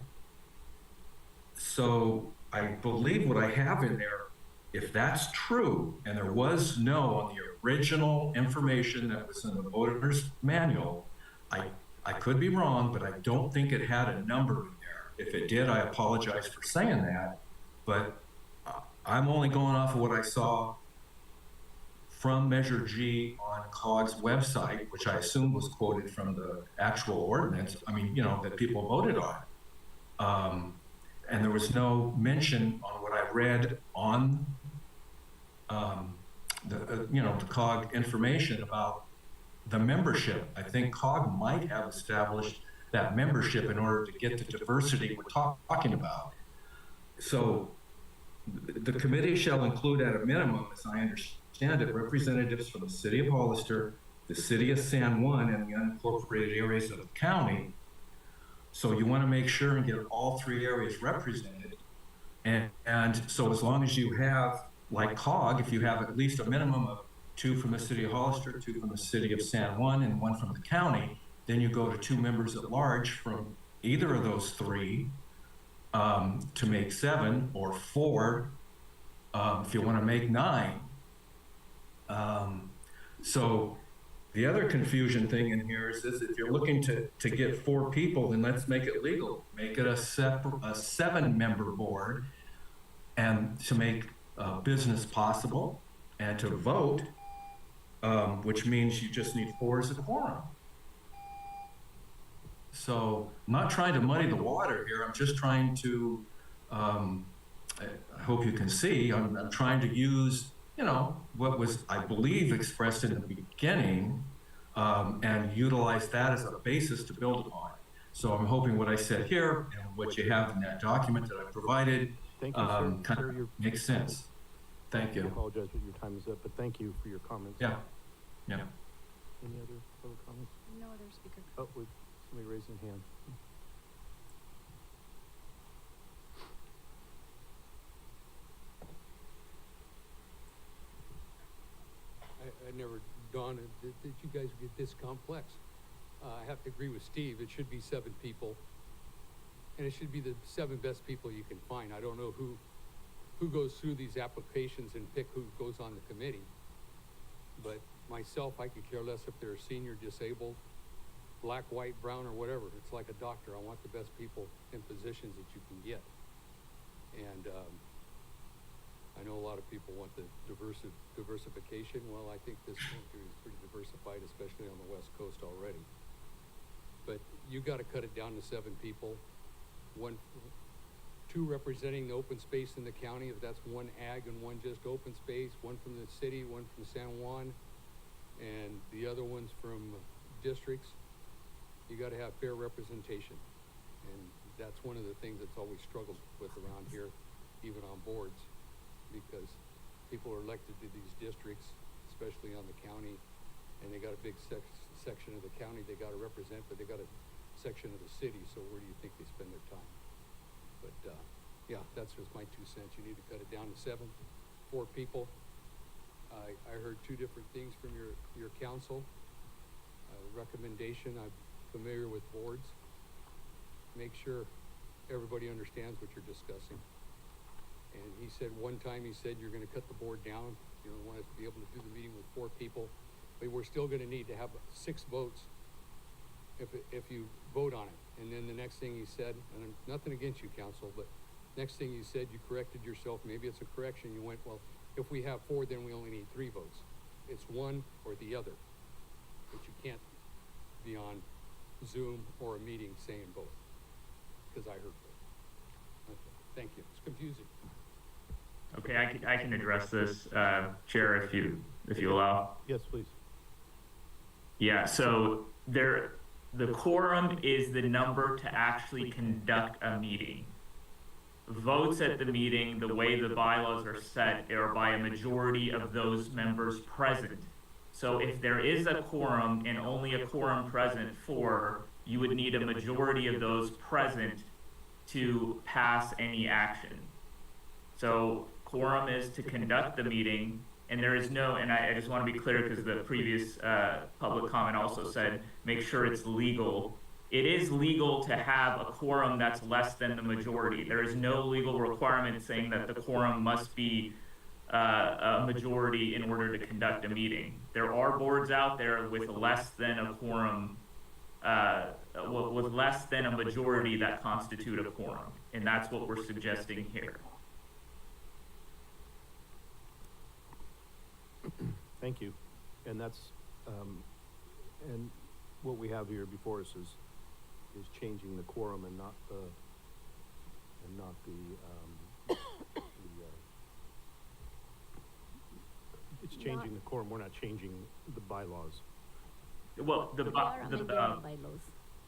So I believe what I have in there, if that's true, and there was no on the original information that was in the voter's manual, I could be wrong, but I don't think it had a number in there. If it did, I apologize for saying that, but I'm only going off of what I saw from Measure G on COG's website, which I assume was quoted from the actual ordinance, I mean, that people voted on. And there was no mention on what I read on the COG information about the membership. I think COG might have established that membership in order to get the diversity we're talking about. So the committee shall include at a minimum, as I understand it, representatives from the city of Hollister, the city of San Juan, and the unincorporated areas of the county. So you want to make sure and get all three areas represented. And so as long as you have, like COG, if you have at least a minimum of 2 from the city of Hollister, 2 from the city of San Juan, and 1 from the county, then you go to 2 members at large from either of those 3 to make 7, or 4 if you want to make 9. So the other confusion thing in here is this: if you're looking to get 4 people, then let's make it legal. Make it a 7-member board, and to make business possible and to vote, which means you just need 4 as a quorum. So I'm not trying to muddy the water here. I'm just trying to, I hope you can see, I'm trying to use, what was, I believe, expressed in the beginning, and utilize that as a basis to build upon. So I'm hoping what I said here and what you have in that document that I provided Thank you, sir. kind of makes sense. Thank you. I apologize that your time is up, but thank you for your comments. Yeah. Yeah. Any other public comments? No other speaker. Oh, with somebody raising hand. I never dawned that you guys get this complex. I have to agree with Steve. It should be 7 people, and it should be the 7 best people you can find. I don't know who goes through these applications and pick who goes on the committee. But myself, I could care less if they're senior, disabled, black, white, brown, or whatever. It's like a doctor. I want the best people in positions that you can get. And I know a lot of people want the diversification. Well, I think this country is pretty diversified, especially on the West Coast already. But you got to cut it down to 7 people. 2 representing the open space in the county, if that's 1 ag and 1 just open space, 1 from the city, 1 from San Juan, and the other ones from districts. You got to have fair representation. And that's one of the things that's always struggled with around here, even on boards, because people are elected to these districts, especially on the county, and they got a big section of the county they got to represent, but they got a section of the city, so where do you think they spend their time? But yeah, that's just my 2 cents. You need to cut it down to 7, 4 people. I heard 2 different things from your council. Recommendation, I'm familiar with boards. Make sure everybody understands what you're discussing. And he said one time, you're going to cut the board down. You don't want us to be able to do the meeting with 4 people, but we're still going to need to have 6 votes if you vote on it. And then the next thing he said, and nothing against you, council, but next thing you said, you corrected yourself. Maybe it's a correction. You went, well, if we have 4, then we only need 3 votes. It's one or the other. But you can't be on Zoom or a meeting saying both, because I heard both. Okay, thank you. It's confusing. Okay, I can address this, Chair, if you allow. Yes, please. Yeah, so the quorum is the number to actually conduct a meeting. Votes at the meeting, the way the bylaws are set, are by a majority of those members present. So if there is a quorum and only a quorum present you would need a majority of those present to pass any action. So quorum is to conduct the meeting, and there is no, and I just want to be clear because the previous public comment also said, make sure it's legal. It is legal to have a quorum that's less than the majority. There is no legal requirement saying that the quorum must be a majority in order to conduct a meeting. There are boards out there with less than a quorum was less than a majority that constitute a quorum, and that's what we're suggesting here. Thank you. And that's, and what we have here before us is changing the quorum and not the, it's changing the quorum, we're not changing the bylaws. Well, You are amending the bylaws.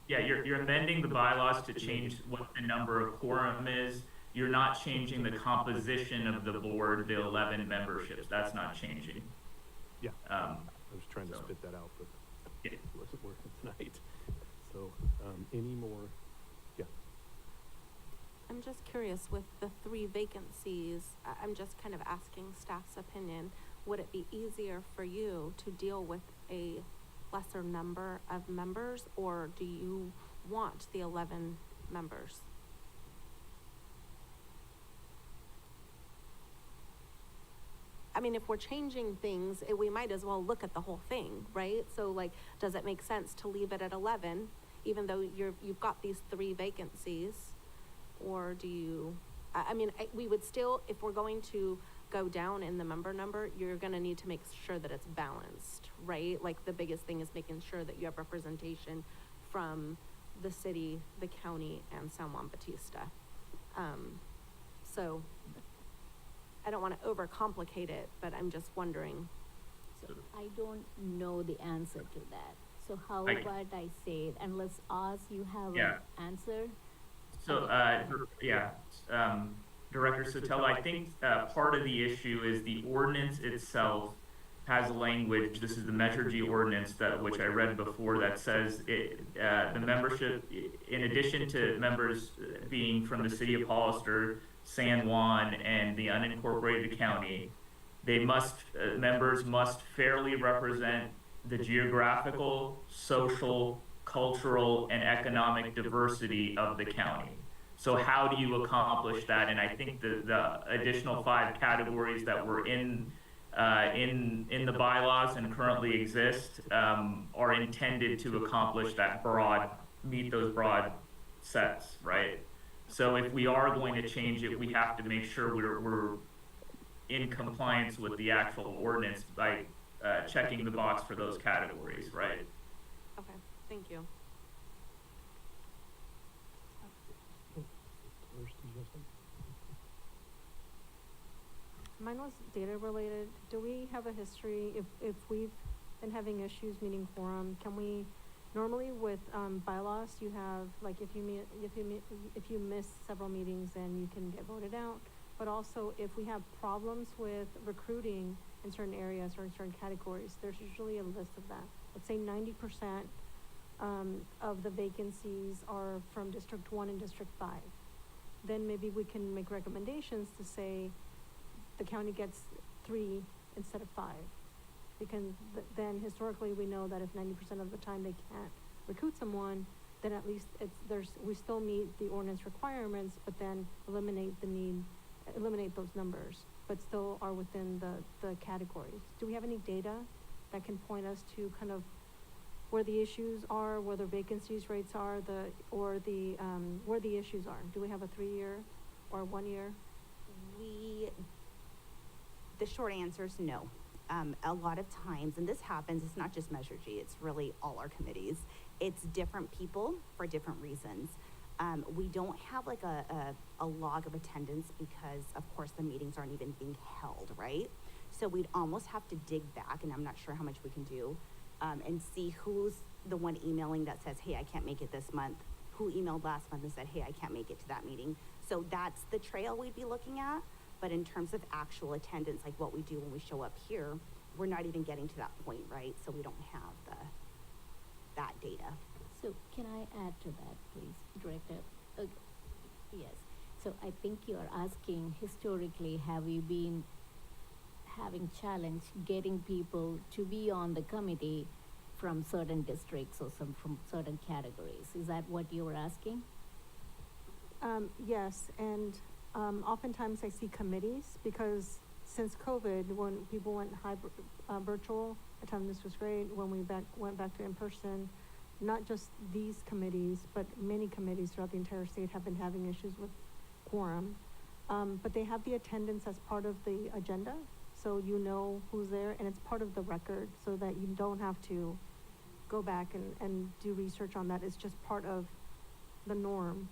yeah, you're amending the bylaws to change what the number of quorum is. You're not changing the composition of the board, the 11 memberships. That's not changing. Yeah, I was trying to so- spit that out, but Yeah. it wasn't working tonight. So, any more? Yeah. I'm just curious with the 3 vacancies, I'm just kind of asking staff's opinion. Would it be easier for you to deal with a lesser number of members, or do you want the 11 members? I mean, if we're changing things, we might as well look at the whole thing, right? So like, does it make sense to leave it at 11, even though you've got these 3 vacancies? Or do you, I mean, we would still, if we're going to go down in the member number, you're gonna need to make sure that it's balanced, right? Like, the biggest thing is making sure that you have representation from the city, the county, and San Juan Bautista. So, I don't wanna overcomplicate it, but I'm just wondering. So I don't know the answer to that. So how I- about I say it, and let's ask you have Yeah. an answer? So, Director Sotelo, I think part of the issue is the ordinance itself has language. This is the Measure G ordinance which I read before, that says the membership, in addition to members being from the city of Hollister, San Juan, and the unincorporated county, members must fairly represent the geographical, social, cultural, and economic diversity of the county. So how do you accomplish that? And I think the additional 5 categories that were in the bylaws and currently exist are intended to accomplish that meet those broad sets, right? So if we are going to change it, we have to make sure we're in compliance with the actual ordinance by checking the box for those categories, right? Okay, thank you. Mine was data related. Do we have a history, if we've been having issues meeting quorum, can we, normally with, bylaws, you have, like, if you miss several meetings, then you can get voted out. But also, if we have problems with recruiting in certain areas or in certain categories, there's usually a list of that. Let's say 90%, of the vacancies are from District 1 and District 5. Then maybe we can make recommendations to say the county gets 3 instead of 5. Because then historically, we know that if 90% of the time they can't recruit someone, then at least we still meet the ordinance requirements, but then eliminate those numbers, but still are within the categories. Do we have any data that can point us to kind of where the issues are, where the vacancies rates are, where the issues are? Do we have a 3-year or 1 year? The short answer is no. A lot of times, and this happens, it's not just Measure G, it's really all our committees. It's different people for different reasons. We don't have like a log of attendance because, of course, the meetings aren't even being held, right? So we'd almost have to dig back, and I'm not sure how much we can do, and see who's the one emailing that says, hey, I can't make it this month, who emailed last month and said, hey, I can't make it to that meeting. So that's the trail we'd be looking at. But in terms of actual attendance, like what we do when we show up here, we're not even getting to that point, right? So we don't have that data. So can I add to that, please, Director? Yes. So I think you're asking, historically, have we been having challenge getting people to be on the committee from certain districts or from certain categories? Is that what you were asking? Yes, and oftentimes I see committees, because since COVID, when people went virtual, attendance was great. When we went back to in-person, not just these committees, but many committees throughout the entire state have been having issues with quorum. But they have the attendance as part of the agenda, so you know who's there, and it's part of the record, so that you don't have to go back and do research on that. It's just part of the norm.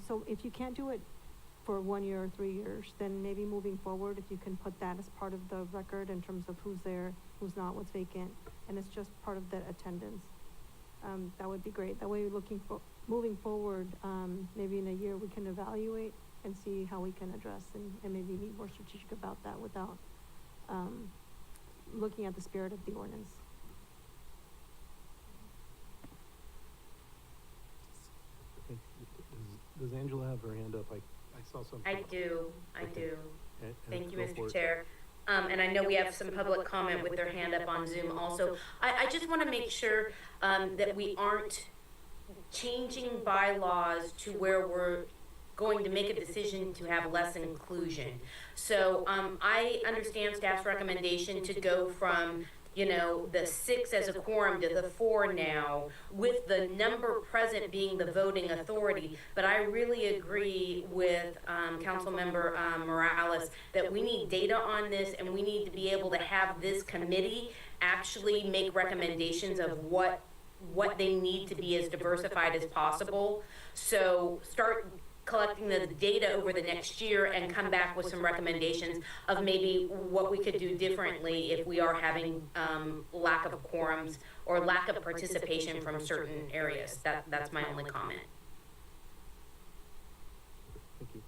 So if you can't do it for 1 year or 3 years, then maybe moving forward, if you can put that as part of the record in terms of who's there, who's not, what's vacant, and it's just part of the attendance. That would be great. That way, moving forward, maybe in a year, we can evaluate and see how we can address and maybe be more strategic about that without, looking at the spirit of the ordinance. Okay. Does Angela have her hand up? I saw something. I do. Okay. And Thank you, go for Mr. it. Chair. And I know we have some public comment with their hand up on Zoom also. I just want to make sure that we aren't changing bylaws to where we're going to make a decision to have less inclusion. So I understand staff's recommendation to go from, you know, the 6 as a quorum to the 4 now, with the number present being the voting authority. But I really agree with Councilmember Morales that we need data on this, and we need to be able to have this committee actually make recommendations of what they need to be as diversified as possible. So start collecting the data over the next year and come back with some recommendations of maybe what we could do differently if we are having lack of quorums or lack of participation from certain areas. That's my only comment. Thank you.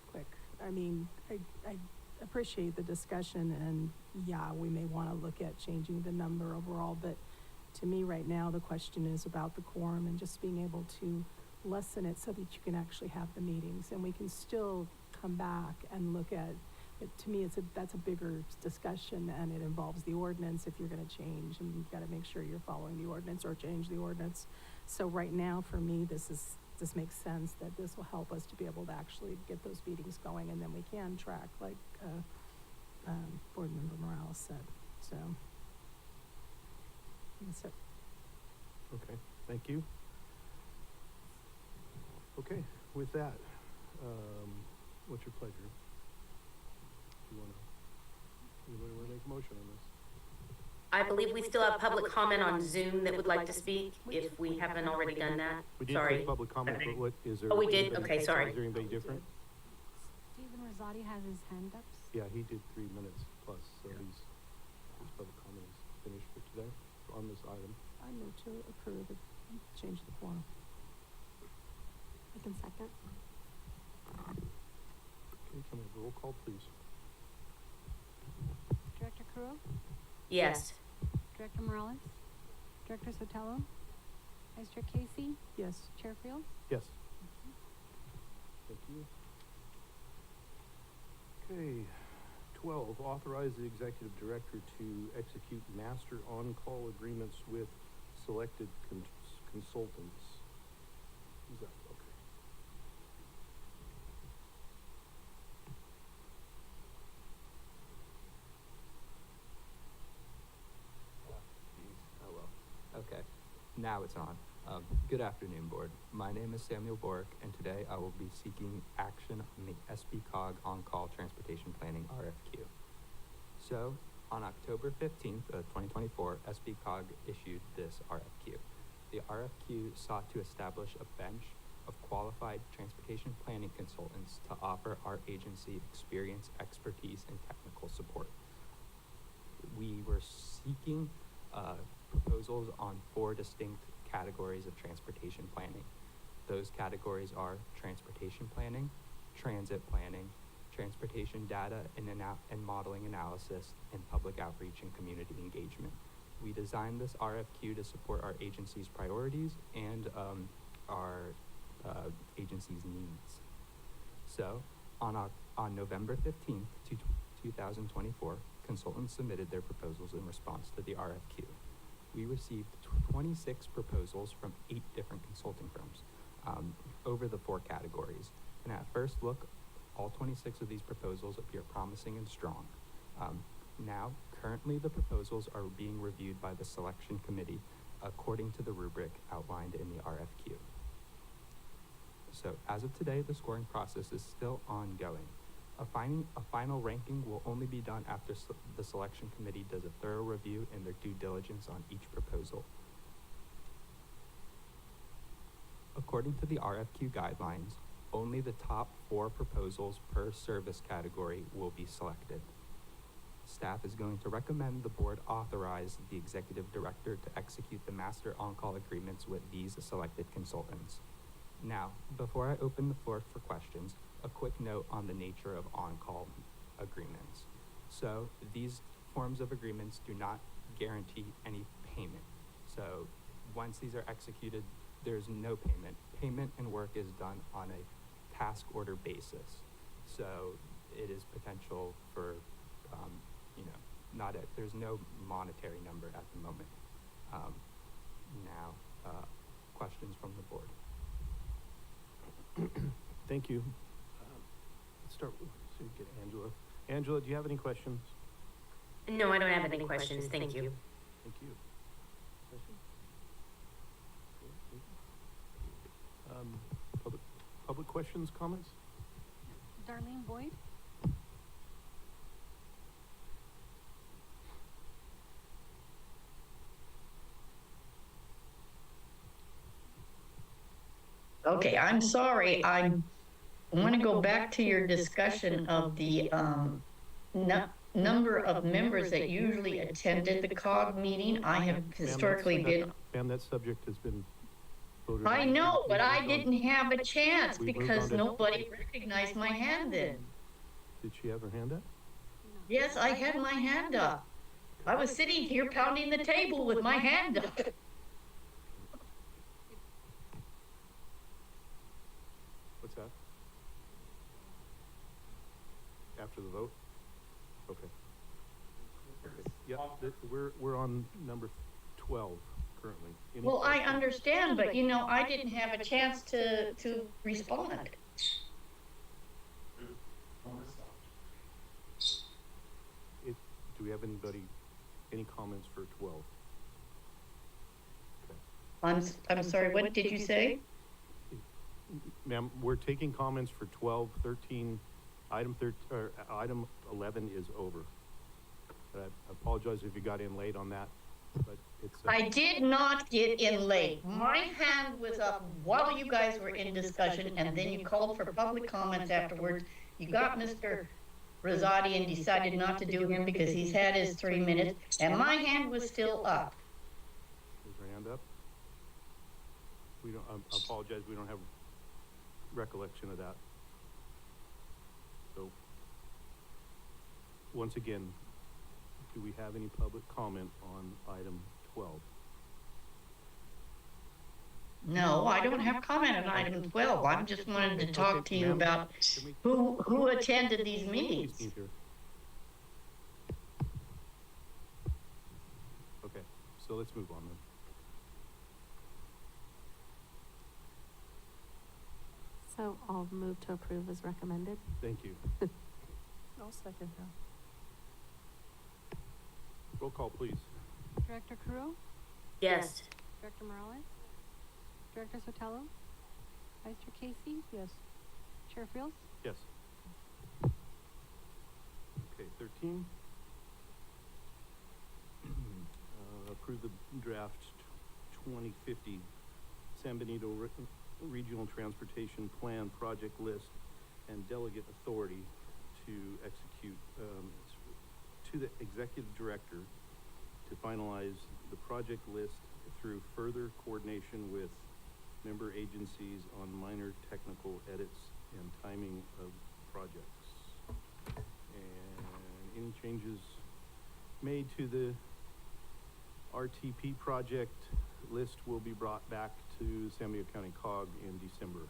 Quick, I mean, I appreciate the discussion, and yeah, we may wanna look at changing the number overall, but to me right now, the question is about the quorum and just being able to lessen it so that you can actually have the meetings, and we can still come back and look at it. To me, that's a bigger discussion, and it involves the ordinance if you're gonna change, and you've gotta make sure you're following the ordinance or change the ordinance. So right now, for me, this makes sense that this will help us to be able to actually get those meetings going, and then we can track, like, Board Member Morales said, so. That's it. Okay, thank you. Okay, with that, what's your pleasure? Anybody wanna make a motion on this? I believe we still have public comment on Zoom that would like to speak, if we haven't already done that. We did Sorry. take public comment, but what, is there? Oh, we did? anybody- Okay, sorry. Is there anybody different? Stephen Rosati has his hand up. Yeah, he did 3 minutes plus, so his public comment is finished for today on this item. I move to approve it, change the quorum. I can second. Okay, can we have a roll call, please? Director Kuro, Yes. Director Morales, Director Sotelo, Vice Chair Casey, Yes. Chair Fields. Yes. Thank you. Okay, 12, authorize the executive director to execute master on-call agreements with selected consultants. Who's that? Okay. Oh well. Okay, now it's on. Good afternoon, Board. My name is Samuel Bork, and today I will be seeking action on the SBCOG On-Call Transportation Planning RFQ. So, on October 15th of 2024, SBCOG issued this RFQ. The RFQ sought to establish a bench of qualified transportation planning consultants to offer our agency experience, expertise, and technical support. We were seeking proposals on 4 distinct categories of transportation planning. Those categories are transportation planning, transit planning, transportation data and modeling analysis, and public outreach and community engagement. We designed this RFQ to support our agency's priorities and our agency's needs. So, on November 15th, 2024, consultants submitted their proposals in response to the RFQ. We received 26 proposals from 8 different consulting firms over the 4 categories. And at first look, all 26 of these proposals appear promising and strong. Now, currently the proposals are being reviewed by the selection committee according to the rubric outlined in the RFQ. So as of today, the scoring process is still ongoing. A final ranking will only be done after the selection committee does a thorough review and their due diligence on each proposal. According to the RFQ guidelines, only the top 4 proposals per service category will be selected. Staff is going to recommend the board authorize the executive director to execute the master on-call agreements with these selected consultants. Now, before I open the floor for questions, a quick note on the nature of on-call agreements. So these forms of agreements do not guarantee any payment. So once these are executed, there's no payment. Payment and work is done on a task order basis. So it is potential for, there's no monetary number at the moment. Questions from the board? Thank you. Let's start with, so we get Angela. Angela, do you have any questions? No, I don't have any questions. Thank you. Thank you. Question? Public questions, comments? Darlene Boyd? Okay, I'm sorry. I want to go back to your discussion of the number of members that usually attended the COG meeting. I have historically been. Ma'am, that subject has been voted on. I know, but I didn't have a chance because nobody recognized my hand then. Did she have her hand up? Yes, I had my hand up. I was sitting here pounding the table with my hand up. What's that? After the vote? Okay. Okay. Yeah, we're on number 12 currently. Well, I understand, but I didn't have a chance to respond. Do we have any comments for 12? Okay. I'm sorry, what did you say? Ma'am, we're taking comments for 12, 13, item 11 is over. I apologize if you got in late on that, but it's... I did not get in late. My hand was up while you guys were in discussion, and then you called for public comments afterwards. You got Mr. Rosati and decided not to do him because he's had his 3 minutes, and my hand was still up. Is her hand up? We don't, I apologize, we don't have recollection of that. So, once again, do we have any public comment on item 12? No, I don't have comment on item 12. I just wanted to talk to you about who attended these meetings. Okay, so let's move on then. So I'll move to approve as recommended. Thank you. I'll second that. Roll call, please. Director Kuro? Yes. Director Morales? Director Sotelo? Vice Chair Casey? Yes. Chair Fields? Yes. Okay, 13. Approve the draft 2050 San Benito Regional Transportation Plan project list and delegate authority to execute to the executive director to finalize the project list through further coordination with member agencies on minor technical edits and timing of projects. And any changes made to the RTP project list will be brought back to San Diego County COG in December.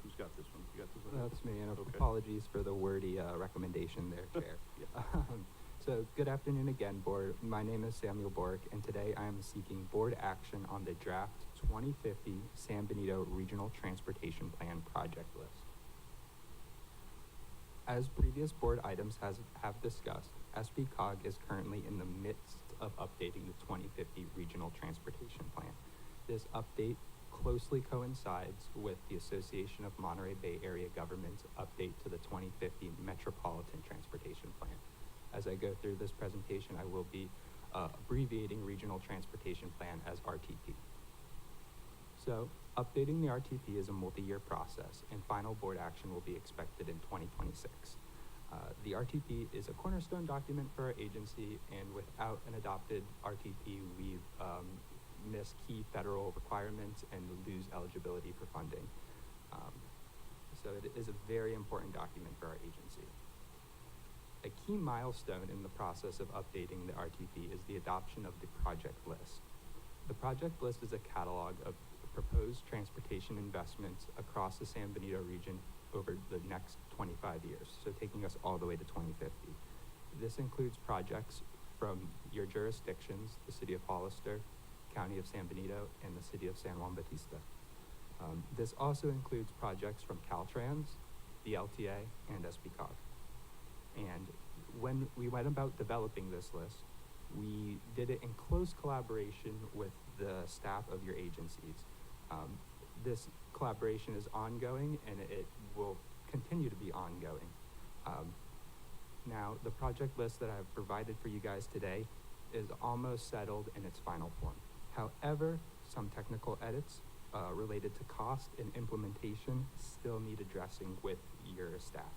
Who's got this one? You got this one? That's me, and Okay. apologies for the wordy recommendation there, Chair. Yeah. So, good afternoon again, Board. My name is Samuel Bork, and today I am seeking Board action on the draft 2050 San Benito Regional Transportation Plan project list. As previous Board items have discussed, SBCOG is currently in the midst of updating the 2050 Regional Transportation Plan. This update closely coincides with the Association of Monterey Bay Area Governments update to the 2050 Metropolitan Transportation Plan. As I go through this presentation, I will be abbreviating Regional Transportation Plan as RTP. So, updating the RTP is a multi-year process, and final board action will be expected in 2026. The RTP is a cornerstone document for our agency, and without an adopted RTP, we've miss key federal requirements and lose eligibility for funding. So it is a very important document for our agency. A key milestone in the process of updating the RTP is the adoption of the project list. The project list is a catalog of proposed transportation investments across the San Benito region over the next 25 years, so taking us all the way to 2050. This includes projects from your jurisdictions, the City of Hollister, County of San Benito, and the City of San Juan Bautista. This also includes projects from Caltrans, the LTA, and SBCOG. And when we went about developing this list, we did it in close collaboration with the staff of your agencies. This collaboration is ongoing, and it will continue to be ongoing. Now, the project list that I've provided for you guys today is almost settled in its final form. However, some technical edits related to cost and implementation still need addressing with your staff.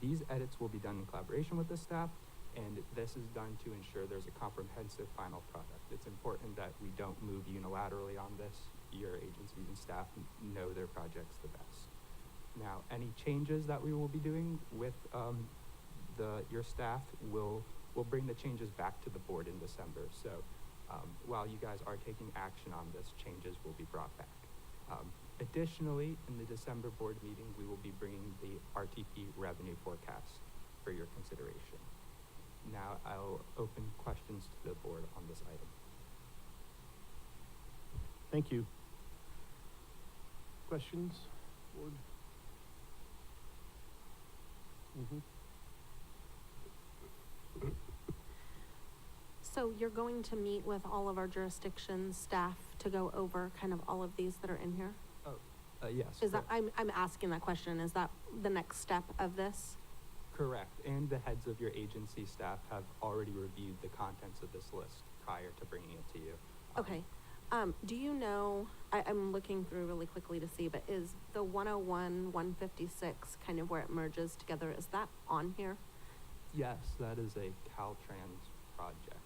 These edits will be done in collaboration with the staff, and this is done to ensure there's a comprehensive final product. It's important that we don't move unilaterally on this. Your agencies and staff know their projects the best. Now, any changes that we will be doing with your staff will bring the changes back to the board in December. So while you guys are taking action on this, changes will be brought back. Additionally, in the December board meeting, we will be bringing the RTP revenue forecast for your consideration. Now, I'll open questions to the board on this item. Thank you. Questions, board? So you're going to meet with all of our jurisdictions, staff, to go over kind of all of these that are in here? Yes. Is that, I'm asking that question, is that the next step of this? Correct, and the heads of your agency staff have already reviewed the contents of this list prior to bringing it to you. Okay. Do you know, I'm looking through really quickly to see, but is the 101, 156 kind of where it merges together, is that on here? Yes, that is a Caltrans project.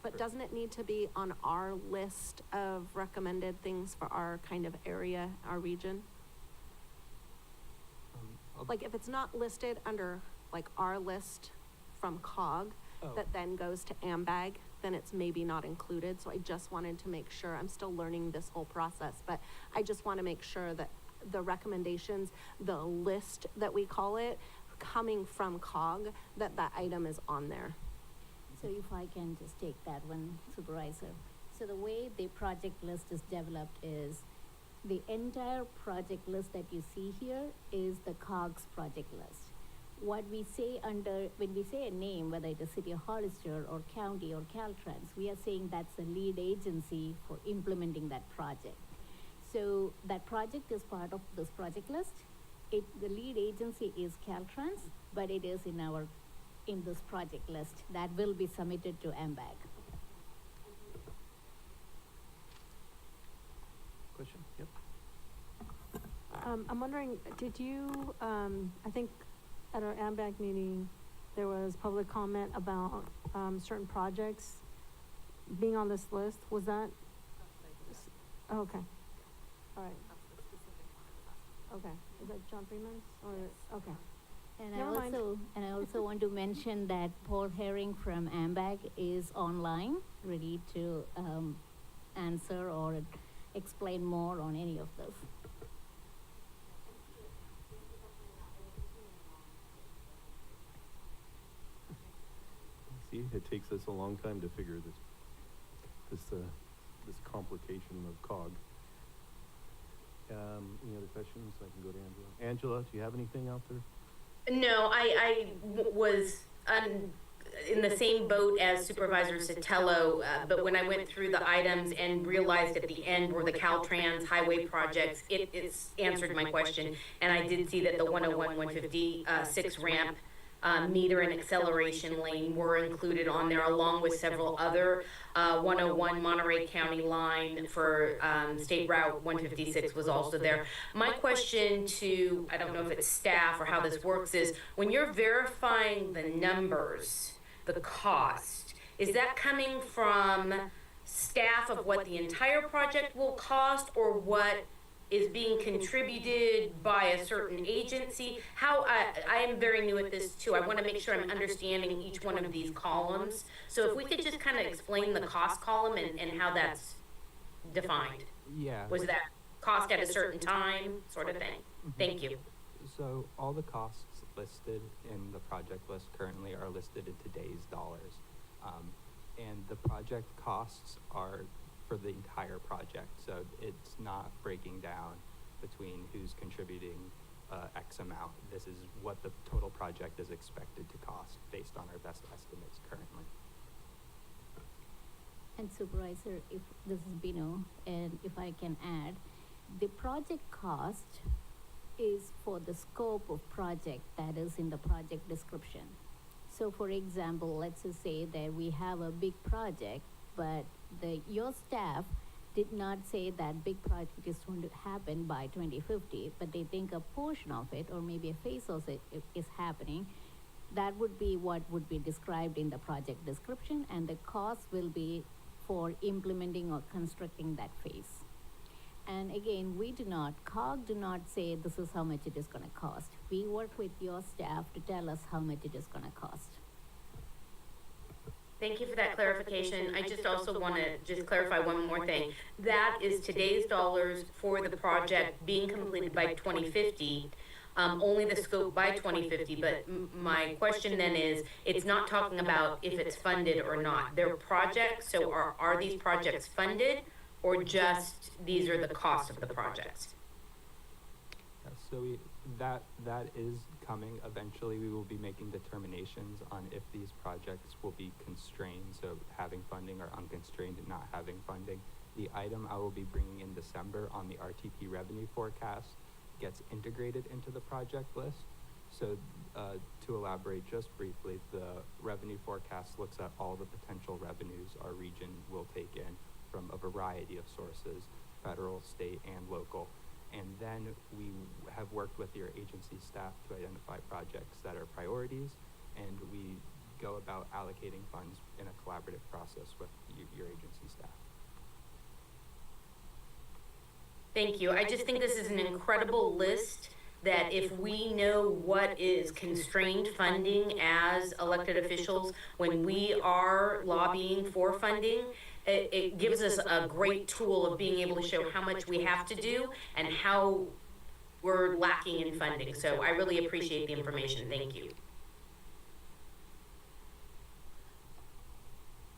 But doesn't it need to be on our list of recommended things for our kind of area, our region? Like if it's not listed under like our list from COG, that then goes to AMBAG, then it's maybe not included. So I just wanted to make sure, I'm still learning this whole process, but I just want to make sure that the recommendations, the list that we call it, coming from COG, that item is on there. So if I can just take that one, Supervisor. So the way the project list is developed is the entire project list that you see here is the COG's project list. What we say when we say a name, whether it is City of Hollister or County or Caltrans, we are saying that's the lead agency for implementing that project. So that project is part of this project list. The lead agency is Caltrans, but it is in this project list that will be submitted to AMBAG. Question? Yep. I'm wondering, did you, I think at our AMBAG meeting, there was public comment about, certain projects being on this list. Was that? Oh, okay. All right. Okay. Is that John Freeman's or, okay. And Never mind. I also want to mention that Paul Herring from AMBAG is online, ready to answer or explain more on any of this. See, it takes us a long time to figure this complication of COG. Any other questions? I can go to Angela. Angela, do you have anything out there? No, was in the same boat as Supervisor Sotelo, but when I went through the items and realized at the end were the Caltrans highway projects, it's answered my question. And I did see that the 101, 156 ramp, meter and acceleration lane were included on there, along with several other 101 Monterey County line for State Route 156 was also there. My question to, I don't know if it's staff or how this works, is when you're verifying the numbers, the cost, is that coming from staff of what the entire project will cost, or what is being contributed by a certain agency? How, I am very new at this too. I want to make sure I'm understanding each one of these columns. So if we could just kind of explain the cost column and how that's defined. Yeah. Was that cost at a certain time, sort of thing? Thank you. So all the costs listed in the project list currently are listed in today's dollars. And the project costs are for the entire project. So it's not breaking down between who's contributing X amount. This is what the total project is expected to cost based on our best estimates currently. And Supervisor, if this is Bino, and if I can add, the project cost is for the scope of project that is in the project description. So for example, let's just say that we have a big project, but your staff did not say that big project is going to happen by 2050, but they think a portion of it, or maybe a phase of it is happening. That would be what would be described in the project description, and the cost will be for implementing or constructing that phase. And again, COG do not say this is how much it is going to cost. We work with your staff to tell us how much it is going to cost. Thank you for that clarification. I just also want to just clarify one more thing. That is today's dollars for the project being completed by 2050, only the scope by 2050. But my question then is, it's not talking about if it's funded or not. They're projects, so are these projects funded, or just these are the costs of the projects? So that is coming. Eventually, we will be making determinations on if these projects will be constrained, so having funding, or unconstrained and not having funding. The item I will be bringing in December on the RTP revenue forecast gets integrated into the project list. So to elaborate just briefly, the revenue forecast looks at all the potential revenues our region will take in from a variety of sources, federal, state, and local. And then we have worked with your agency staff to identify projects that are priorities, and we go about allocating funds in a collaborative process with your agency staff. Thank you. I just think this is an incredible list that if we know what is constrained funding as elected officials, when we are lobbying for funding, it gives us a great tool of being able to show how much we have to do and how we're lacking in funding. So I really appreciate the information. Thank you.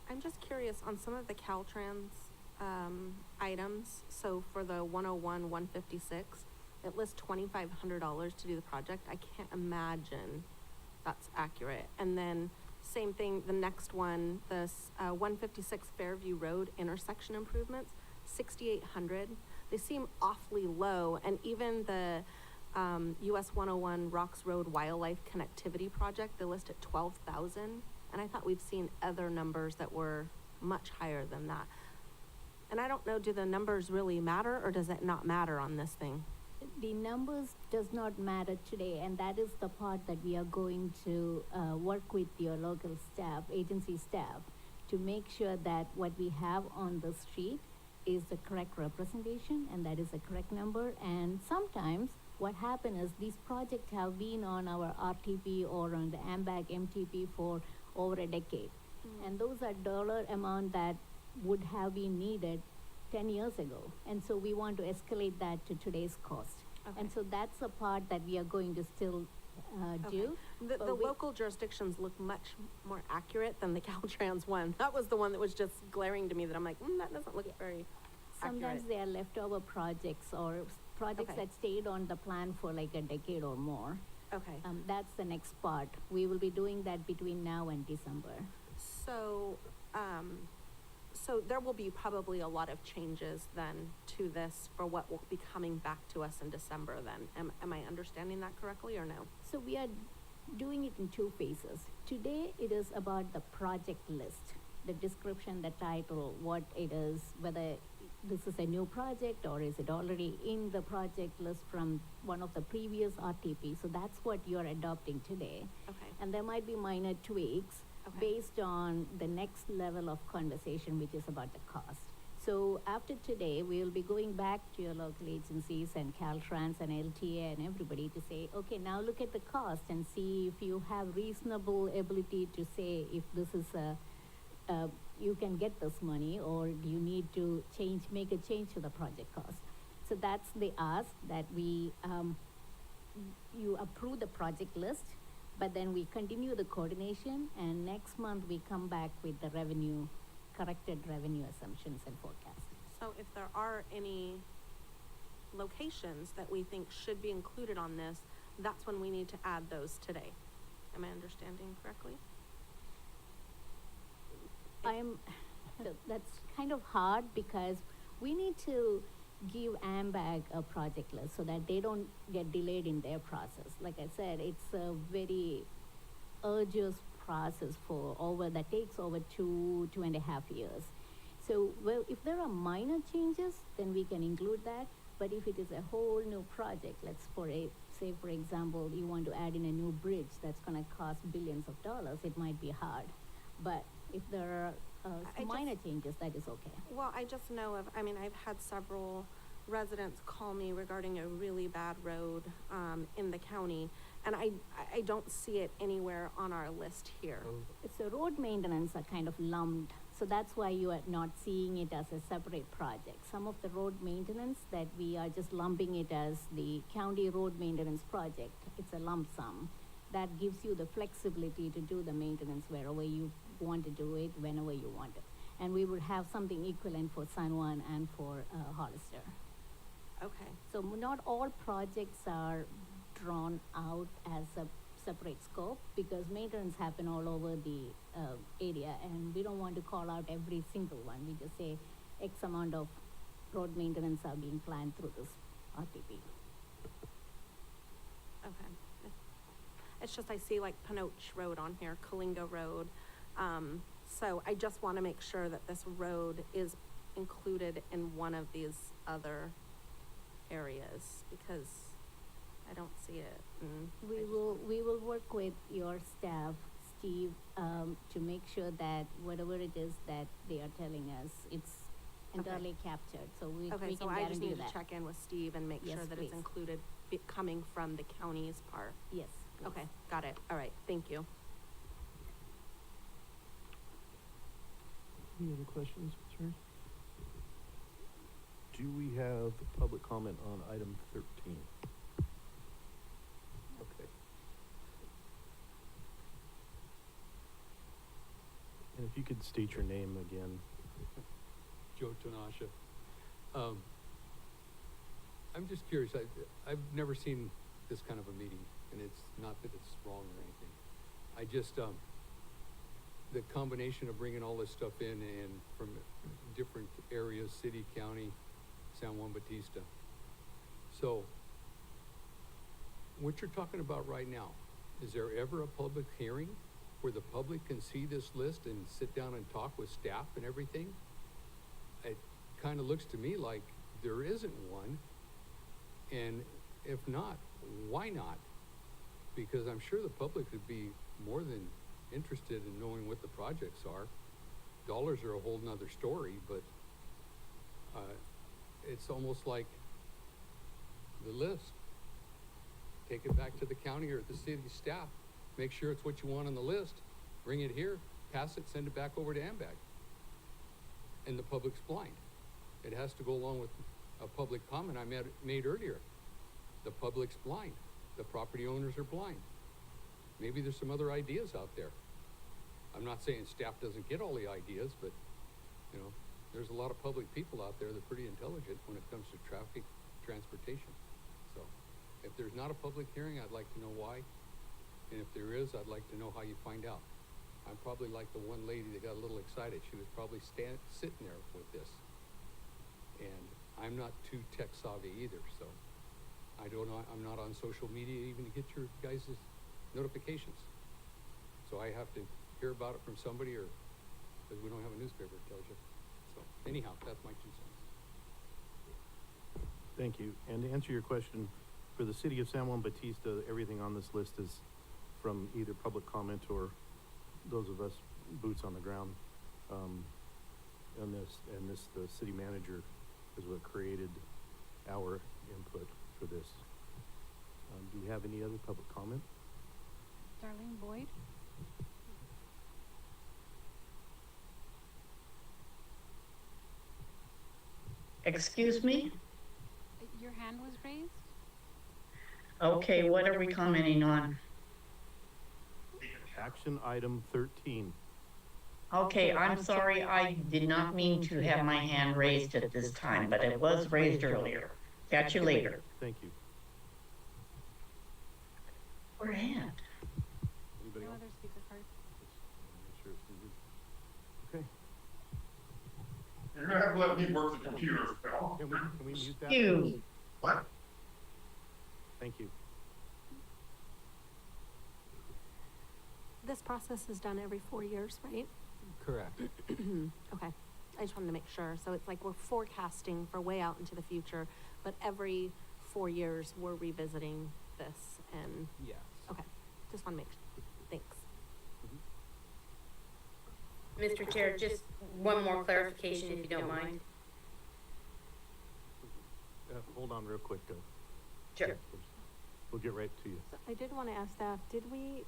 I'm just curious on some of the Caltrans items. So for the 101, 156, it lists $2,500 to do the project. I can't imagine that's accurate. And then same thing, the next one, this 156 Fairview Road intersection improvements, 6,800. They seem awfully low. And even the US 101 Rocks Road Wildlife Connectivity Project, they list at 12,000. And I thought we've seen other numbers that were much higher than that. And I don't know, do the numbers really matter, or does it not matter on this thing? The numbers does not matter today, and that is the part that we are going to work with your local staff, agency staff, to make sure that what we have on the street is the correct representation, and that is the correct number. And sometimes what happens is these projects have been on our RTP or on the AMBAC MTP for over a decade. And those are dollar amount that would have been needed 10 years ago. And so we want to escalate that to today's cost. Okay. And so that's the part that we are going to still do. The local jurisdictions look much more accurate than the Caltrans one. That was the one that was just glaring to me that I'm like, that doesn't look very Sometimes accurate. they are leftover projects or projects that stayed on the plan for like a decade or more. Okay. That's the next part. We will be doing that between now and December. So, so there will be probably a lot of changes then to this for what will be coming back to us in December then. Am I understanding that correctly or no? So we are doing it in two phases. Today, it is about the project list, the description, the title, what it is, whether this is a new project or is it already in the project list from one of the previous RTP. So that's what you're adopting today. Okay. And there might be minor tweaks Okay. based on the next level of conversation, which is about the cost. So after today, we will be going back to your local agencies and Caltrans and LTA and everybody to say, okay, now look at the cost and see if you have reasonable ability to say if this is you can get this money, or do you need to make a change to the project cost. So that's the ask, that we, you approve the project list, but then we continue the coordination, and next month we come back with the corrected revenue assumptions and forecasts. So if there are any locations that we think should be included on this, that's when we need to add those today. Am I understanding correctly? That's kind of hard because we need to give AMBAG a project list so that they don't get delayed in their process. Like I said, it's a very arduous process that takes over 2.5 years. So, well, if there are minor changes, then we can include that. But if it is a whole new project, say for example, you want to add in a new bridge that's going to cost billions of dollars, it might be hard. But if there are minor changes, that is okay. Well, I just know I've had several residents call me regarding a really bad road in the county, and I don't see it anywhere on our list here. So road maintenance are kind of lumped, so that's why you are not seeing it as a separate project. Some of the road maintenance that we are just lumping it as the county road maintenance project, it's a lump sum. That gives you the flexibility to do the maintenance wherever you want to do it, whenever you want it. And we would have something equivalent for San Juan and for Hollister. Okay. So not all projects are drawn out as a separate scope because maintenance happen all over the area, and we don't want to call out every single one. We just say X amount of road maintenance are being planned through this RTP. Okay. It's just I see like Panoche Road on here, Kalinga Road. So I just want to make sure that this road is included in one of these other areas because I don't see it. We will work with your staff, Steve, to make sure that whatever it is that they are telling us, it's entirely captured. So we can so I just guarantee need that. to check in with Steve and make Yes, sure that please. it's included coming from the county's part. Yes. Please. Okay, got it. All right, thank you. Any other questions, concerns? Do we have public comment on item 13? Okay. And if you could state your name again. Joe Tanasha. I'm just curious, I've never seen this kind of a meeting, and it's not that it's wrong or anything. I just, the combination of bringing all this stuff in and from different areas, city, county, San Juan Bautista. So, what you're talking about right now, is there ever a public hearing where the public can see this list and sit down and talk with staff and everything? It kind of looks to me like there isn't one, and if not, why not? Because I'm sure the public would be more than interested in knowing what the projects are. Dollars are a whole nother story, but it's almost like the list. Take it back to the county or the city staff, make sure it's what you want on the list, bring it here, pass it, send it back over to AMBAG. And the public's blind. It has to go along with a public comment I made earlier. The public's blind. The property owners are blind. Maybe there's some other ideas out there. I'm not saying staff doesn't get all the ideas, but you know, there's a lot of public people out there that are pretty intelligent when it comes to traffic, transportation. So If there's not a public hearing, I'd like to know why. And if there is, I'd like to know how you find out. I'm probably like the one lady that got a little excited. She was probably sitting there with this. And I'm not too tech savvy either, so I don't know, I'm not on social media even to get your guys' notifications. So I have to hear about it from somebody, or, because we don't have a newspaper that tells you. So anyhow, that's my 2 cents. Thank you. And to answer your question, for the city of San Juan Bautista, everything on this list is from either public comment or those of us boots on the ground. And the city manager is what created our input for this. Do we have any other public comment? Darlene Boyd? Excuse me? Your hand was raised? Okay, what are we commenting on? Action item 13. Okay, I'm sorry, I did not mean to have my hand raised at this time, but it was raised earlier. Catch you later. Thank you. Where at? Anybody No else? other speaker card. Make sure it's muted. Okay. You're gonna have to let me work the computer, Phil. Can we mute that? You. What? Thank you. This process is done every 4 years, right? Correct. Okay, I just wanted to make sure. So it's like we're forecasting for way out into the future, but every 4 years we're revisiting this and, Yes. okay, just want to make, thanks. Mr. Chair, just one more clarification if you don't mind. Hold on real quick. Sure. We'll get right to you. So I did want to ask staff, did we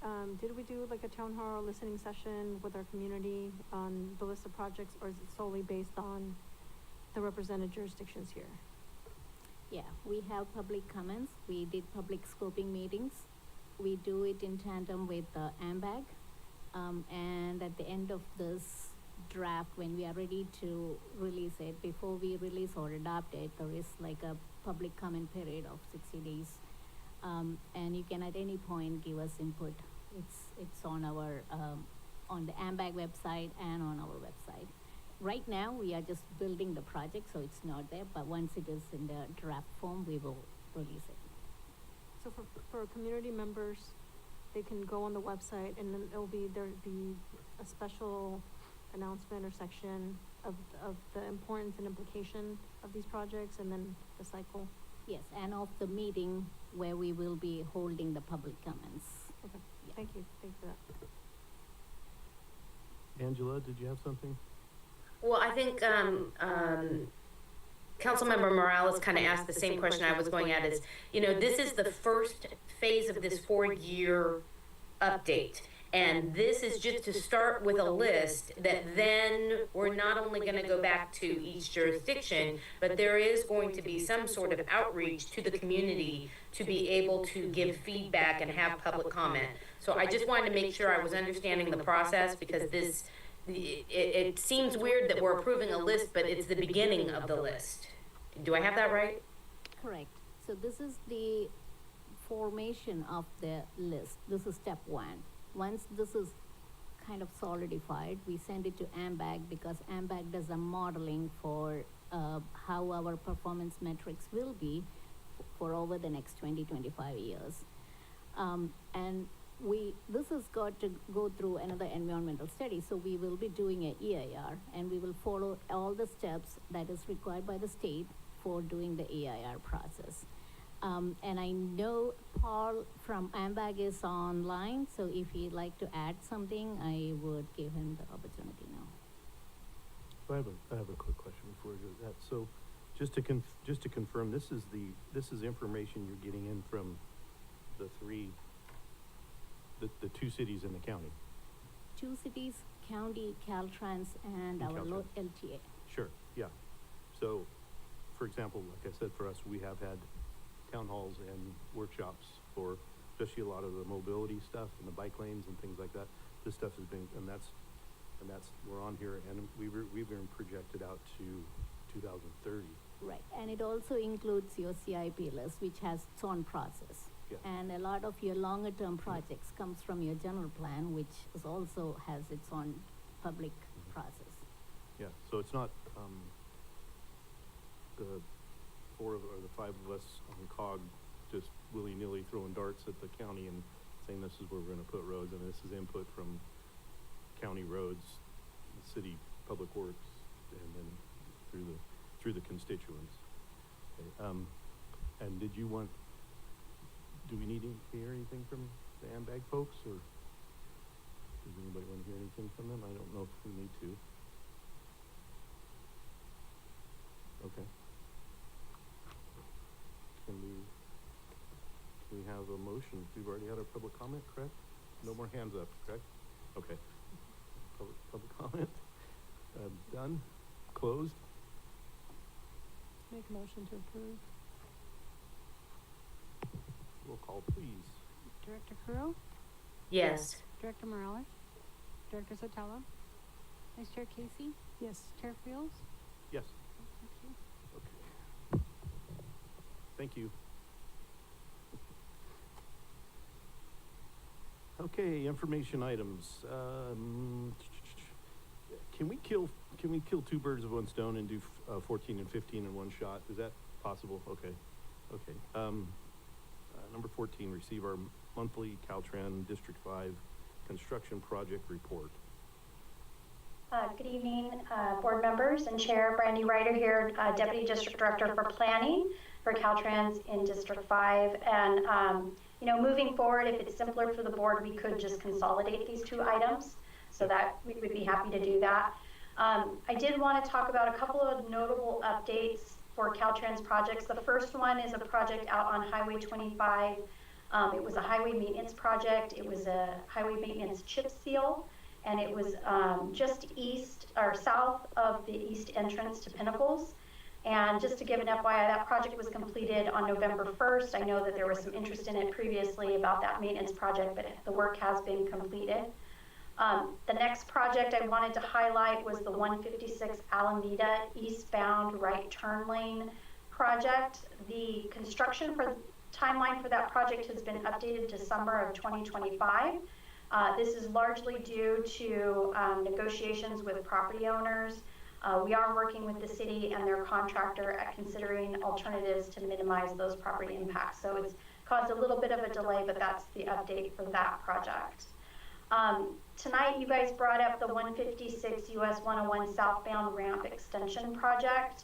do like a town hall listening session with our community on the list of projects, or is it solely based on the represented jurisdictions here? Yeah, we have public comments, we did public scoping meetings, we do it in tandem with the AMBAG. And at the end of this draft, when we are ready to release it, before we release or adopt it, there is like a public comment period of 60 days. And you can at any point give us input. It's on our, on the AMBAG website and on our website. Right now, we are just building the project, so it's not there, but once it is in the draft form, we will release it. So for community members, they can go on the website and then there'll be a special announcement or section of the importance and implication of these projects, and then the cycle. Yes, and of the meeting where we will be holding the public comments. Okay, Yeah. thank you for that. Angela, did you have something? Well, I think Councilmember Morales kind of asked the same question I was going at is, this is the first phase of this 4-year update. And this is just to start with a list that then we're not only going to go back to each jurisdiction, but there is going to be some sort of outreach to the community to be able to give feedback and have public comment. So I just wanted to make sure I was understanding the process, because it seems weird that we're approving a list, but it's the beginning of the list. Do I have that right? Correct. So this is the formation of the list. This is step 1. Once this is kind of solidified, we send it to AMBAG, because AMBAG does a modeling for how our performance metrics will be for over the next 20-25 years. And this has got to go through another environmental study, so we will be doing a EIR, and we will follow all the steps that is required by the state for doing the EIR process. And I know Paul from AMBAG is online, so if he'd like to add something, I would give him the opportunity now. So I have a quick question before we go to that. So just to confirm, this is information you're getting in from the two cities in the county. 2 cities, county, Caltrans, and our Caltrans. LTA. Sure, yeah. So, for example, like I said, for us, we have had town halls and workshops for especially a lot of the mobility stuff and the bike lanes and things like that. This stuff has been, and that's we're on here, and we've been projected out to 2030. Right, and it also includes your CIP list, which has its own process. Yeah. And a lot of your longer term projects comes from your general plan, which is also has its own public process. Yeah, so it's not, the four of, or the five of us on COG just willy-nilly throwing darts at the county and saying this is where we're gonna put roads, and this is input from county roads, the city public works, and then through the constituents. Okay, and do we need to hear anything from the AMBAG folks, or does anybody want to hear anything from them? I don't know if we need to. Okay. Can we have a motion? We've already had our public comment, correct? No more hands up, correct? Okay. Public comment, done, closed. Make a motion to approve. Roll call, please. Director Kuro? Yes. Director Morales? Director Sotelo? Vice Chair Casey? Yes. Chair Fields? Yes. Thank you. Okay. Thank you. Okay, information items. Can we kill two birds with one stone and do 14 and 15 in one shot? Is that possible? Okay. Okay. Number 14, receive our monthly Caltrans District 5 construction project report. Good evening, board members and Chair Brandy Ryder here, Deputy District Director for Planning for Caltrans in District 5. And, you know, moving forward, if it's simpler for the board, we could just consolidate these two items, so that we would be happy to do that. I did want to talk about a couple of notable updates for Caltrans projects. The first one is a project out on Highway 25. It was a highway maintenance project. It was a highway maintenance chip seal, and it was just east or south of the east entrance to Pinnacles. And just to give an FYI, that project was completed on November 1st. I know that there was some interest in it previously about that maintenance project, but the work has been completed. The next project I wanted to highlight was the 156 Alameda eastbound right turn lane project. The construction timeline for that project has been updated to summer of 2025. This is largely due to negotiations with property owners. We are working with the city and their contractor at considering alternatives to minimize those property impacts. So it's caused a little bit of a delay, but that's the update for that project. Tonight, you guys brought up the 156 US 101 southbound ramp extension project.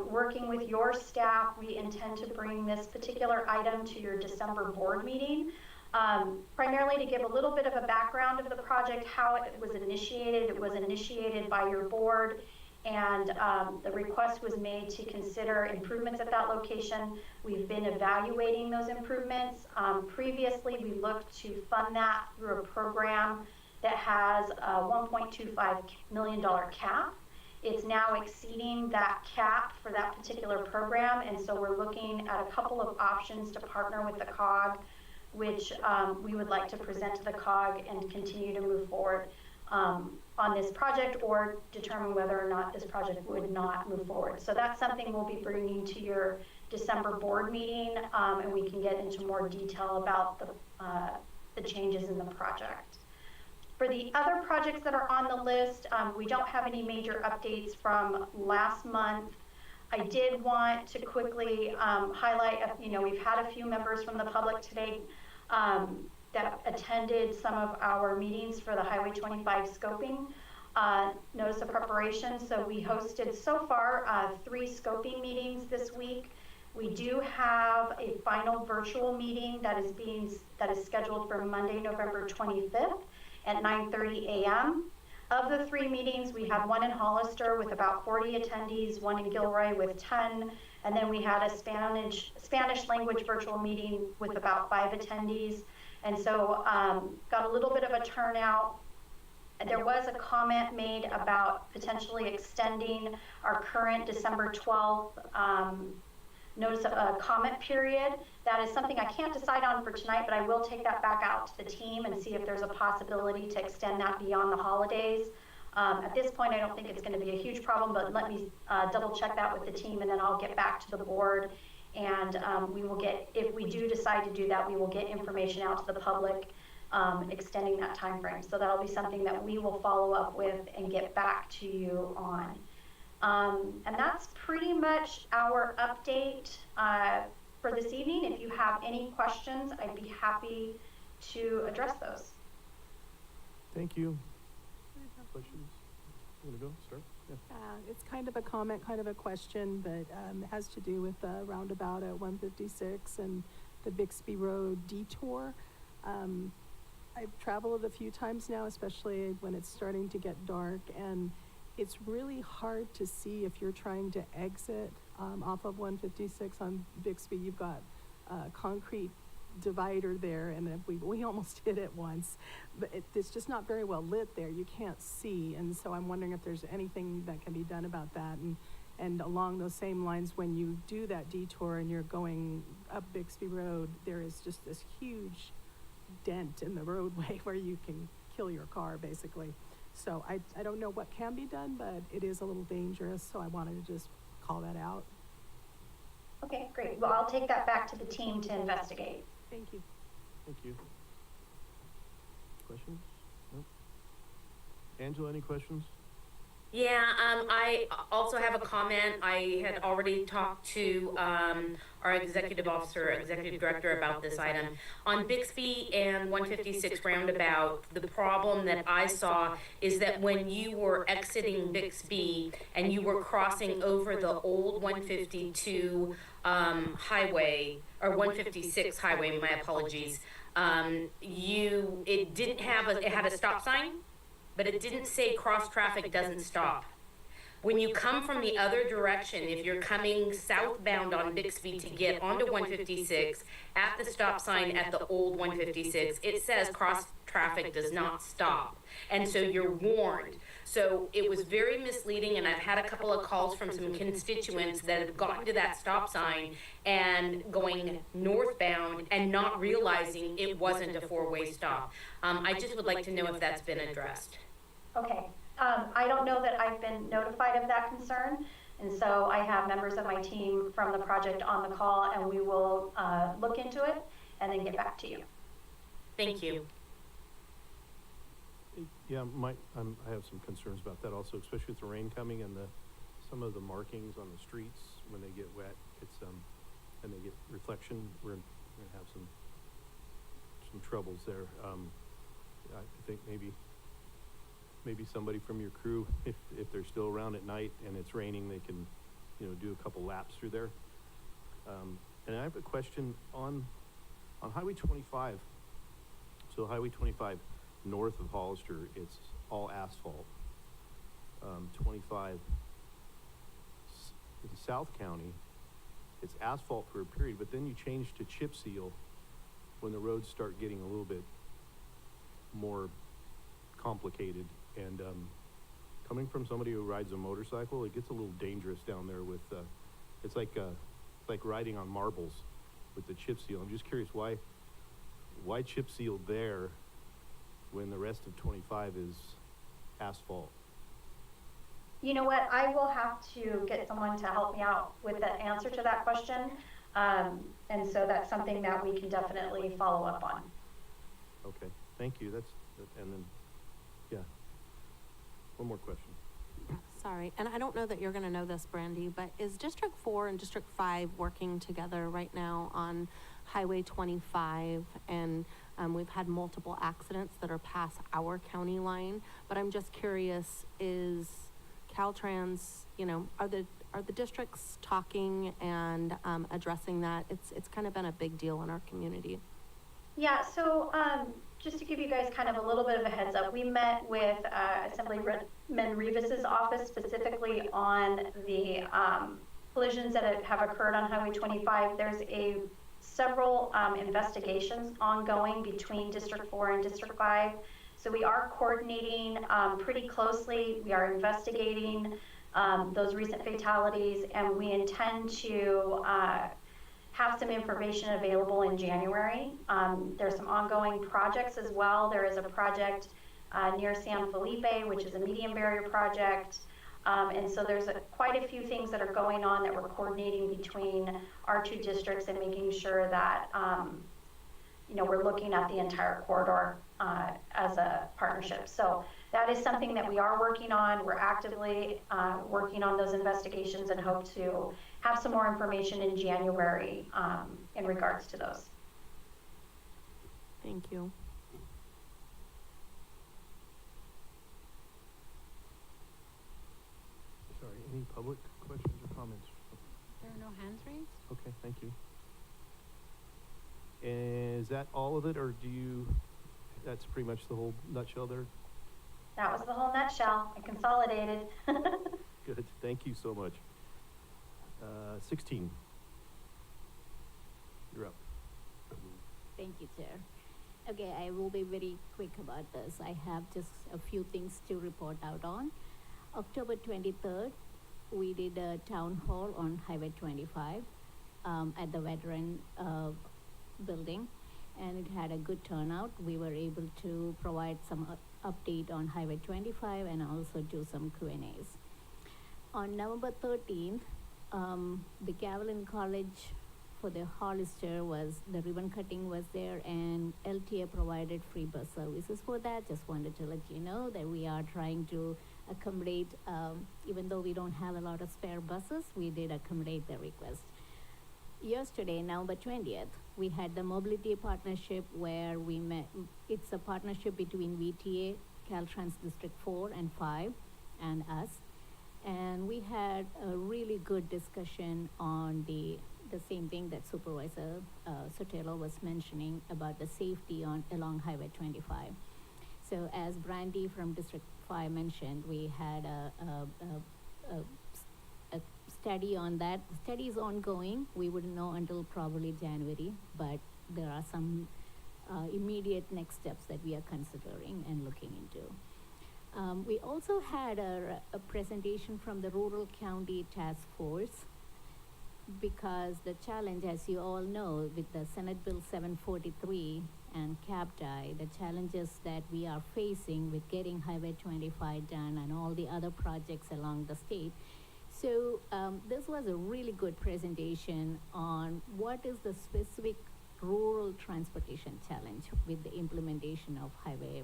Working with your staff, we intend to bring this particular item to your December board meeting. Primarily to give a little bit of a background of the project, how it was initiated. It was initiated by your board, and the request was made to consider improvements at that location. We've been evaluating those improvements. Previously, we looked to fund that through a program that has a $1.25 million cap. It's now exceeding that cap for that particular program, and so we're looking at a couple of options to partner with the COG, which we would like to present to the COG and continue to move forward on this project, or determine whether or not this project would not move forward. So that's something we'll be bringing to your December board meeting, and we can get into more detail about the changes in the project. For the other projects that are on the list, we don't have any major updates from last month. I did want to quickly highlight, you know, we've had a few members from the public today that attended some of our meetings for the Highway 25 scoping notice of preparation. So we hosted so far 3 scoping meetings this week. We do have a final virtual meeting that is scheduled for Monday, November 25th at 9:30 a.m. Of the 3 meetings, we had one in Hollister with about 40 attendees, one in Gilroy with 10, and then we had a Spanish language virtual meeting with about 5 attendees. And so got a little bit of a turnout. There was a comment made about potentially extending our current December 12th notice of a comment period. That is something I can't decide on for tonight, but I will take that back out to the team and see if there's a possibility to extend that beyond the holidays. At this point, I don't think it's going to be a huge problem, but let me double check that with the team, and then I'll get back to the board. And we will get, if we do decide to do that, we will get information out to the public, extending that time frame. So that'll be something that we will follow up with and get back to you on. And that's pretty much our update for this evening. If you have any questions, I'd be happy to address those. Thank you. Questions? You want to go? Start? Yeah. It's kind of a comment, kind of a question, but it has to do with the roundabout at 156 and the Bixby Road detour. I've traveled a few times now, especially when it's starting to get dark, and it's really hard to see if you're trying to exit off of 156 on Bixby. You've got a concrete divider there, and we almost hit it once, but it's just not very well lit there. You can't see, and so I'm wondering if there's anything that can be done about that. And along those same lines, when you do that detour and you're going up Bixby Road, there is just this huge dent in the roadway where you can kill your car, basically. So I don't know what can be done, but it is a little dangerous, so I wanted to just call that out. Okay, great. Well, I'll take that back to the team to investigate. Thank you. Thank you. Questions? Nope. Angela, any questions? Yeah, I also have a comment. I had already talked to our executive director about this item. On Bixby and 156 roundabout, the problem that I saw is that when you were exiting Bixby and you were crossing over the old 152 highway, or 156 highway, my apologies, it had a stop sign, but it didn't say cross traffic doesn't stop. When you come from the other direction, if you're coming southbound on Bixby to get onto 156, at the stop sign at the old 156, it says cross traffic does not stop. And so you're warned. So it was very misleading, and I've had a couple of calls from some constituents that have gotten to that stop sign and going northbound and not realizing it wasn't a four-way stop. I just would like to know if that's been addressed. Okay. I don't know that I've been notified of that concern, and so I have members of my team from the project on the call, and we will look into it and then get back to you. Thank you. Yeah, I have some concerns about that also, especially with the rain coming and some of the markings on the streets when they get wet. And they get reflection. We're gonna have some troubles there. I think maybe somebody from your crew, if they're still around at night and it's raining, they can, do a couple laps through there. And I have a question on Highway 25. So Highway 25 north of Hollister, it's all asphalt. 25 in South County, it's asphalt for a period, but then you change to chip seal when the roads start getting a little bit more complicated. And coming from somebody who rides a motorcycle, it gets a little dangerous down there with it's like riding on marbles with the chip seal. I'm just curious why chip seal there when the rest of 25 is asphalt? You know what? I will have to get someone to help me out with the answer to that question. And so that's something that we can definitely follow up on. Okay, thank you. And then, yeah. One more question. Sorry, and I don't know that you're gonna know this, Brandy, but is District 4 and District 5 working together right now on Highway 25? And we've had multiple accidents that are past our county line, but I'm just curious, is Caltrans, are the districts talking and addressing that? It's kind of been a big deal in our community. Yeah, so just to give you guys kind of a little bit of a heads up, we met with Assemblyman Rivas's office specifically on the collisions that have occurred on Highway 25. There's several investigations ongoing between District 4 and District 5. So we are coordinating pretty closely. We are investigating those recent fatalities, and we intend to have some information available in January. There's some ongoing projects as well. There is a project near San Felipe, which is a medium barrier project. And so there's quite a few things that are going on that we're coordinating between our two districts and making sure that, we're looking at the entire corridor as a partnership. So that is something that we are working on. We're actively working on those investigations and hope to have some more information in January in regards to those. Thank you. Sorry, any public questions or comments? There are no hands raised? Okay, thank you. Is that all of it, or that's pretty much the whole nutshell there? That was the whole nutshell. I consolidated. Good, thank you so much. 16. You're up. Thank you, Chair. Okay, I will be very quick about this. I have just a few things to report out on. October 23rd, we did a town hall on Highway 25 at the veteran building, and it had a good turnout. We were able to provide some update on Highway 25 and also do some Q&As. On November 13th, the Gavilan College for the Hollister the ribbon cutting was there, and LTA provided free bus services for that. Just wanted to let you know that we are trying to accommodate, even though we don't have a lot of spare buses, we did accommodate the request. Yesterday, November 20th, we had the mobility partnership where we met. It's a partnership between VTA, Caltrans District 4 and 5, and us. And we had a really good discussion on the same thing that Supervisor Sotelo was mentioning about the safety along Highway 25. So as Brandy from District 5 mentioned, we had a study on that. The study is ongoing. We wouldn't know until probably January, but there are some immediate next steps that we are considering and looking into. We also had a presentation from the Rural County Task Force, because the challenge, as you all know, with the Senate Bill 743 and CAPTI, the challenges that we are facing with getting Highway 25 done and all the other projects along the state. So this was a really good presentation on what is the specific rural transportation challenge with the implementation of highway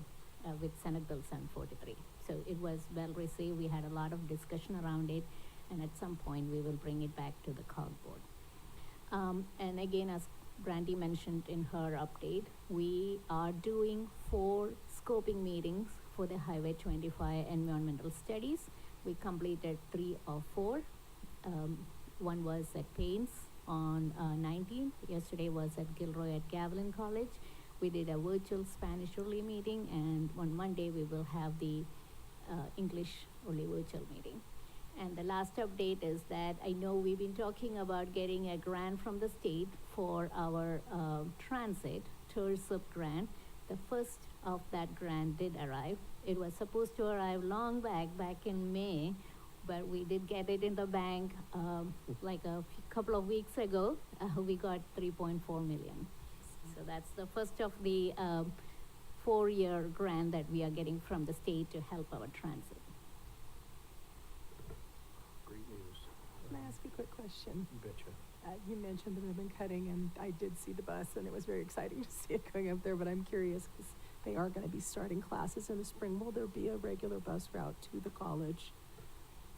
with Senate Bill 743. So it was well received. We had a lot of discussion around it, and at some point we will bring it back to the COG board. And again, as Brandy mentioned in her update, we are doing 4 scoping meetings for the Highway 25 environmental studies. We completed 3 of 4. One was at Paynes on 19th. Yesterday was at Gilroy at Gavilan College. We did a virtual Spanish only meeting, and on Monday we will have the English only virtual meeting. And the last update is that I know we've been talking about getting a grant from the state for our transit TIRSUP grant. The first of that grant did arrive. It was supposed to arrive long back in May, but we did get it in the bank like a couple of weeks ago. We got 3.4 million. So that's the first of the 4-year grant that we are getting from the state to help our transit. Great news. Can I ask a quick question? You betcha. You mentioned the ribbon cutting, and I did see the bus, and it was very exciting to see it going up there, but I'm curious, because they are going to be starting classes in the spring. Will there be a regular bus route to the college?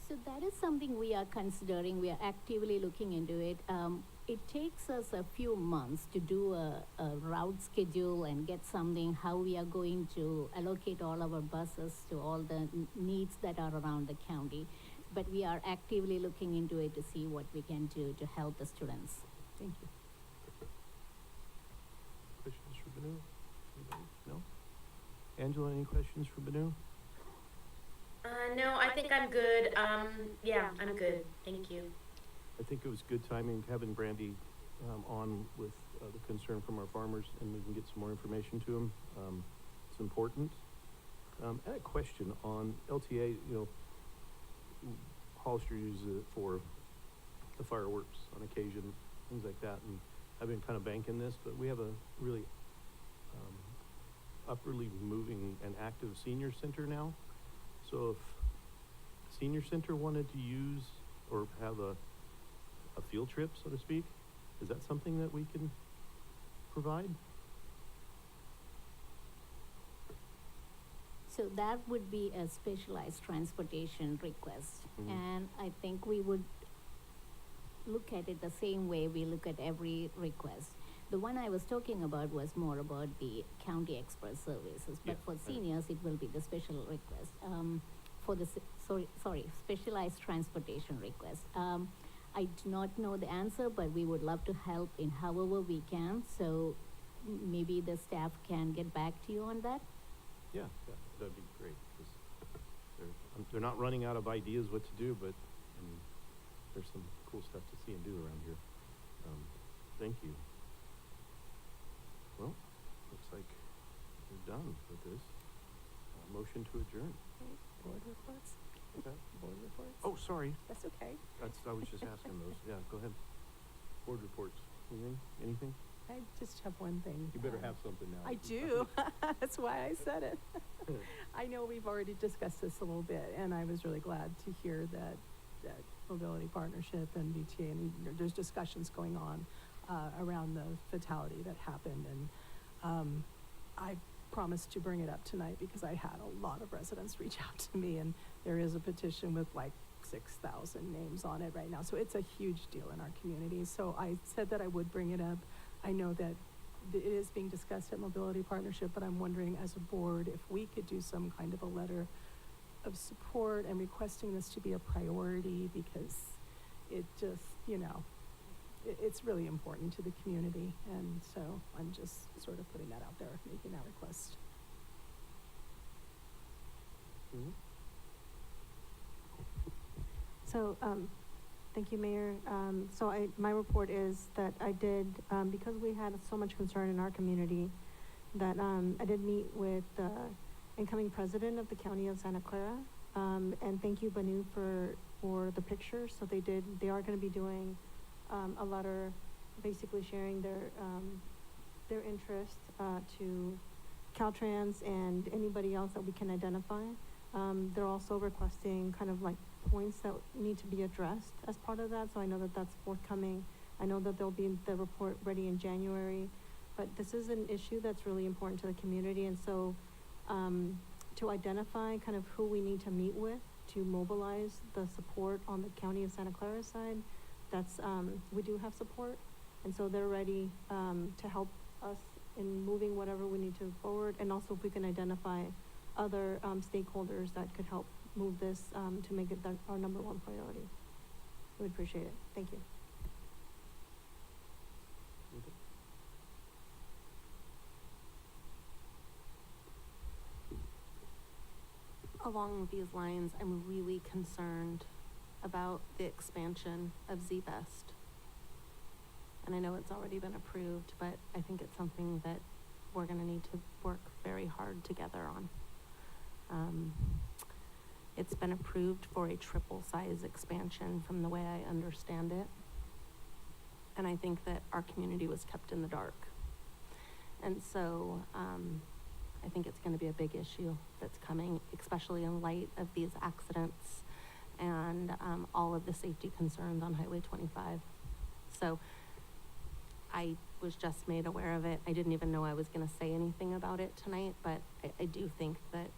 So that is something we are considering. We are actively looking into it. It takes us a few months to do a route schedule and get something, how we are going to allocate all our buses to all the needs that are around the county. But we are actively looking into it to see what we can do to help the students. Thank you. Questions for Benu? Anybody? No? Angela, any questions for Benu? No, I think I'm good. Yeah, I'm good. Thank you. I think it was good timing having Brandy on with the concern from our farmers, and we can get some more information to them. It's important. I had a question on LTA. Hollister uses it for the fireworks on occasion, things like that, and I've been kind of banking this, but we have a really upwardly moving an active senior center now. So if senior center wanted to use or have a field trip, so to speak, is that something that we can provide? So that would be a specialized transportation request. Mhm. And I think we would look at it the same way we look at every request. The one I was talking about was more about the county express services, but Yeah, for right. seniors, it will be the special request. For the, specialized transportation request. I do not know the answer, but we would love to help in however we can. So maybe the staff can get back to you on that. Yeah, that'd be great, because they're not running out of ideas what to do, but, I mean, there's some cool stuff to see and do around here. Thank you. Well, looks like we're done with this. Motion to adjourn. Board reports? What's that? Board reports? Oh, sorry. That's okay. I was just asking those. Yeah, go ahead. Board reports. Anything? I just have one thing. You better have something now. I do. That's why I said it. I know we've already discussed this a little bit, and I was really glad to hear that Mobility Partnership and VTA, and there's discussions going on around the fatality that happened. And I promised to bring it up tonight because I had a lot of residents reach out to me, and there is a petition with like 6,000 names on it right now. So it's a huge deal in our community. So I said that I would bring it up. I know that it is being discussed at Mobility Partnership, but I'm wondering as a board if we could do some kind of a letter of support and requesting this to be a priority, because it just, it's really important to the community. And so I'm just sort of putting that out there, making that request. Mm-hmm. So, thank you, Mayor. My report is that I did, because we had so much concern in our community, that, I did meet with the incoming president of the County of Santa Clara. And thank you, Benito, for the pictures. So they are gonna be doing, a letter basically sharing their interest, to Caltrans and anybody else that we can identify. They're also requesting kind of like points that need to be addressed as part of that, so I know that that's forthcoming. I know that there'll be the report ready in January, but this is an issue that's really important to the community, and so to identify kind of who we need to meet with to mobilize the support on the County of Santa Clara side, that's we do have support, and so they're ready to help us in moving whatever we need to forward, and also if we can identify other stakeholders that could help move this to make it our number one priority. We would appreciate it. Thank you. Along these lines, I'm really concerned about the expansion of Z-Best. And I know it's already been approved, but I think it's something that we're gonna need to work very hard together on. It's been approved for a triple size expansion from the way I understand it. And I think that our community was kept in the dark. And so, I think it's gonna be a big issue that's coming, especially in light of these accidents and, all of the safety concerns on Highway 25. So, I was just made aware of it. I didn't even know I was gonna say anything about it tonight, but I do think that,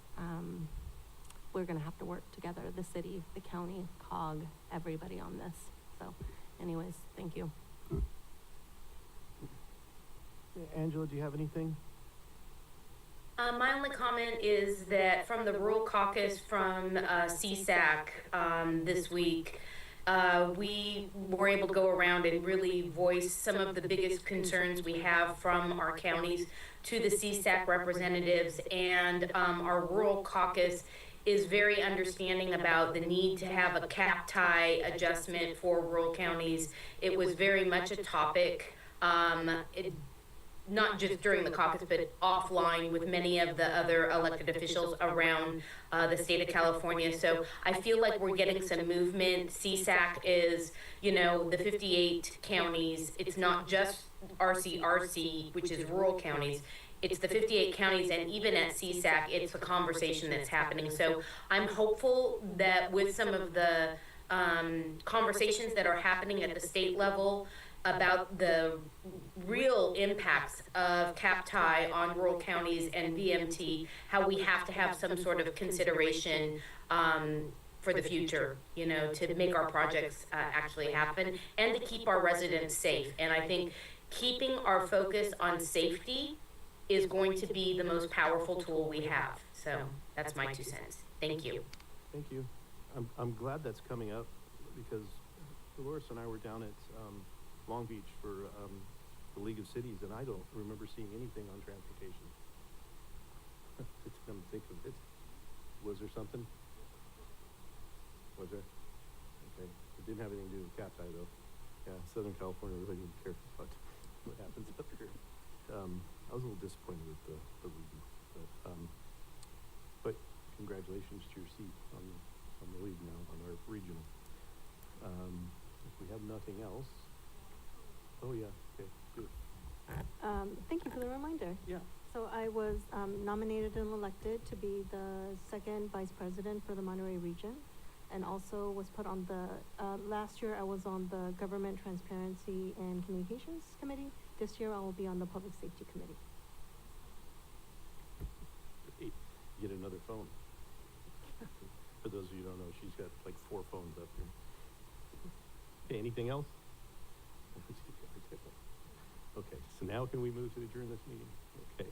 we're gonna have to work together, the city, the county, COG, everybody on this. So anyways, thank you. Angela, do you have anything? My only comment is that from the Rural Caucus from CSAC this week, we were able to go around and really voice some of the biggest concerns we have from our counties to the CSAC representatives, and our Rural Caucus is very understanding about the need to have a cap tie adjustment for rural counties. It was very much a topic, not just during the caucus, but offline with many of the other elected officials around the state of California. So I feel like we're getting some movement. CSAC is, the 58 counties. It's not just RCRC, which is rural counties. it's the 58 counties, and even at CSAC, it's a conversation that's happening. So I'm hopeful that with some of the conversations that are happening at the state level about the real impacts of cap tie on rural counties and VMT, how we have to have some sort of consideration for the future, you know, to make our projects actually happen and to keep our residents safe. And I think keeping our focus on safety is going to be the most powerful tool we have. So that's my 2 cents. Thank you. Thank you. I'm glad that's coming up because Dolores and I were down at Long Beach for the League of Cities, and I don't remember seeing anything on transportation. To come think of it, was there something? Was there? Okay. It didn't have anything to do with cap tie though. Yeah, Southern California really didn't care about what happens up here. I was a little disappointed with the league, but congratulations to your seat on the league now, on our regional. If we have nothing else, oh yeah, okay, good. Thank you for the reminder. Yeah. So I was nominated and elected to be the second vice president for the Monterey region, and also was put on the, last year I was on the Government Transparency and Communications Committee. This year I will be on the Public Safety Committee. Great. Get another phone. For those of you who don't know, she's got like 4 phones up here. Okay, anything else? Okay, so now can we move to adjourn this meeting? Okay.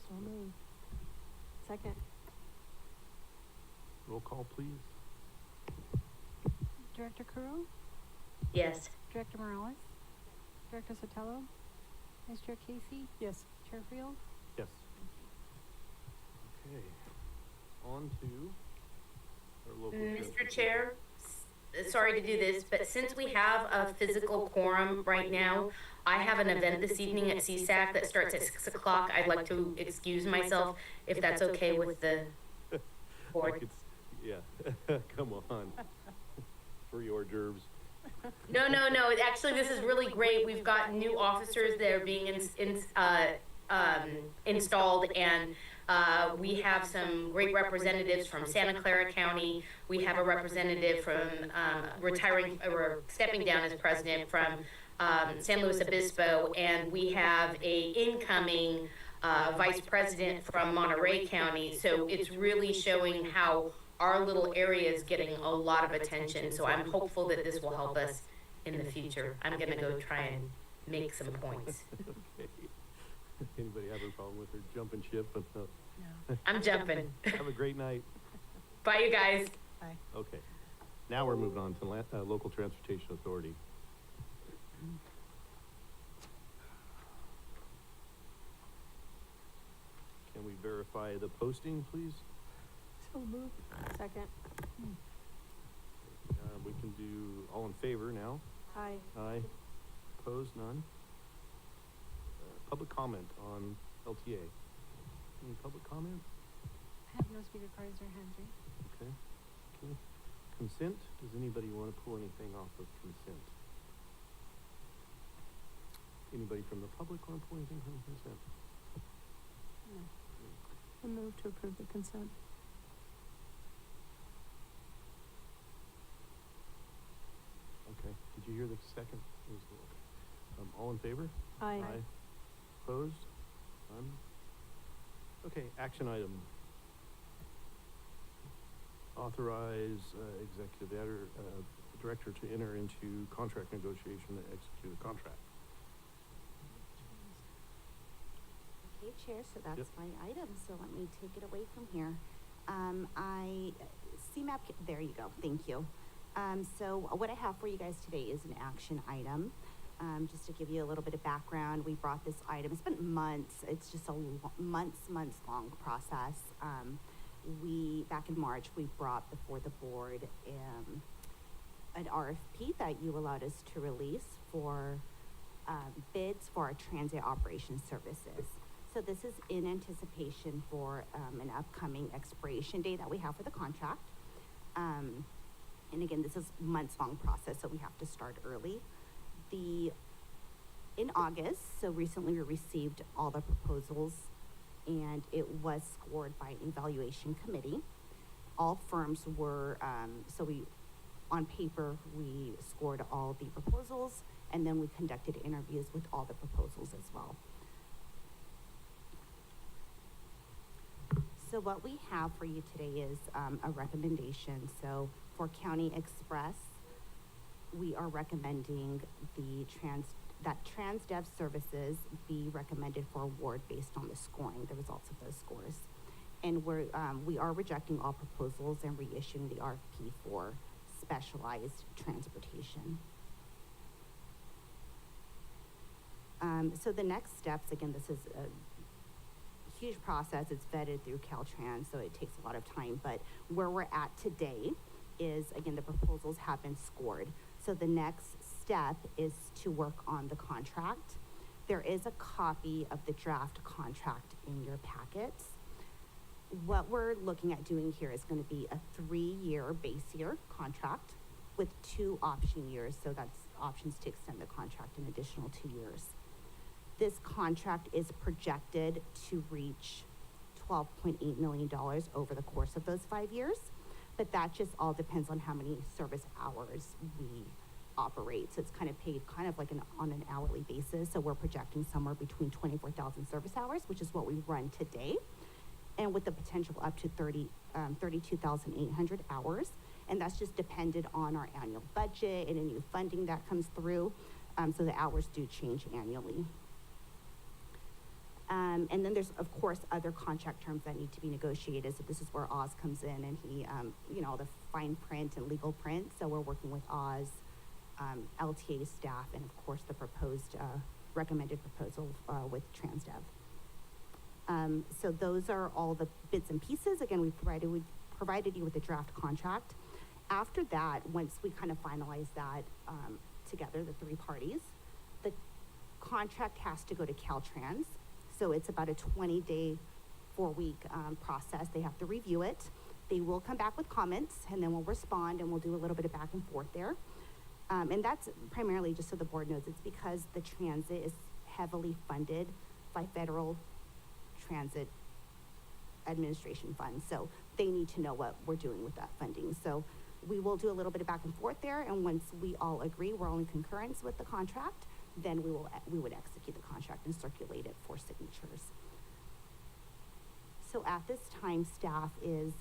So moved. Second. Roll call, please. Director Kuro? Yes. Director Morales? Director Sotelo? Vice Chair Casey? Yes. Chair Field? Yes. Okay. On to our local. Mr. Chair, sorry to do this, but since we have a physical quorum right now, I have an event this evening at CSAC that starts at 6 o'clock. I'd like to excuse myself if that's okay with the board. Yeah, come on. Free hors d'oeuvres. No. Actually, this is really great. We've got new officers that are being installed, and we have some great representatives from Santa Clara County. We have a representative from retiring or stepping down as president from San Luis Obispo, and we have a incoming vice president from Monterey County. So it's really showing how our little area is getting a lot of attention. So I'm hopeful that this will help us in the future. I'm gonna go try and make some points. Okay. Anybody have a problem with her jumping ship? No. I'm jumping. Have a great night. Bye, you guys. Bye. Okay. Now we're moving on to Local Transportation Authority. Can we verify the posting, please? So moved. Second. We can do all in favor now. Aye. Aye. Opposed? None. Public comment on LTA. Any public comment? I have no speaker cards or hands raised. Okay. Okay. Consent? Does anybody want to pull anything off of consent? Anybody from the public want to pull anything from consent? No. I move to approve the consent. Okay. Did you hear the second? All in favor? Aye. Opposed? None? Okay, action item. Authorize executive director to enter into contract negotiation and execute a contract. Okay, Chair, so that's Yep. my item, so let me take it away from here. CMAP, there you go, thank you. So what I have for you guys today is an action item. Just to give you a little bit of background, we brought this item, it's been months, it's just a months long process. Back in March, we brought before the board an RFP that you allowed us to release for bids for our transit operations services. So this is in anticipation for an upcoming expiration date that we have for the contract. And again, this is months long process, so we have to start early. The In August, so recently we received all the proposals and it was scored by an evaluation committee. All firms were, on paper, we scored all the proposals and then we conducted interviews with all the proposals as well. So what we have for you today is a recommendation. So for County Express, we are recommending that TransDev services be recommended for award based on the scoring, the results of those scores. And we are rejecting all proposals and reissuing the RFP for specialized transportation. So the next steps, again, this is a huge process. It's vetted through Caltrans, so it takes a lot of time. But where we're at today is, again, the proposals have been scored. So the next step is to work on the contract. There is a copy of the draft contract in your packets. What we're looking at doing here is going to be a 3-year base year contract with 2 option years. So that's options to extend the contract an additional 2 years. This contract is projected to reach $12.8 million over the course of those 5 years, but that just all depends on how many service hours we operate. So it's kind of paid like on an hourly basis. So we're projecting somewhere between 24,000 service hours, which is what we run today, and with the potential up to 32,800 hours. And that's just dependent on our annual budget and any new funding that comes through. So the hours do change annually. And then there's, of course, other contract terms that need to be negotiated. So this is where Oz comes in and he, all the fine print and legal print. So we're working with Oz, LTA staff, and of course the proposed, recommended proposal with TransDev. So those are all the bits and pieces. Again, we provided you with a draft contract. After that, once we kind of finalize that together, the 3 parties, the contract has to go to Caltrans. So it's about a 20-day, 4-week process. They have to review it. They will come back with comments, and then we'll respond, and we'll do a little bit of back and forth there. And that's primarily, just so the board knows, it's because the transit is heavily funded by federal transit administration funds. So they need to know what we're doing with that funding. So we will do a little bit of back and forth there, and once we all agree we're all in concurrence with the contract, then we would execute the contract and circulate it for signatures. So at this time, staff is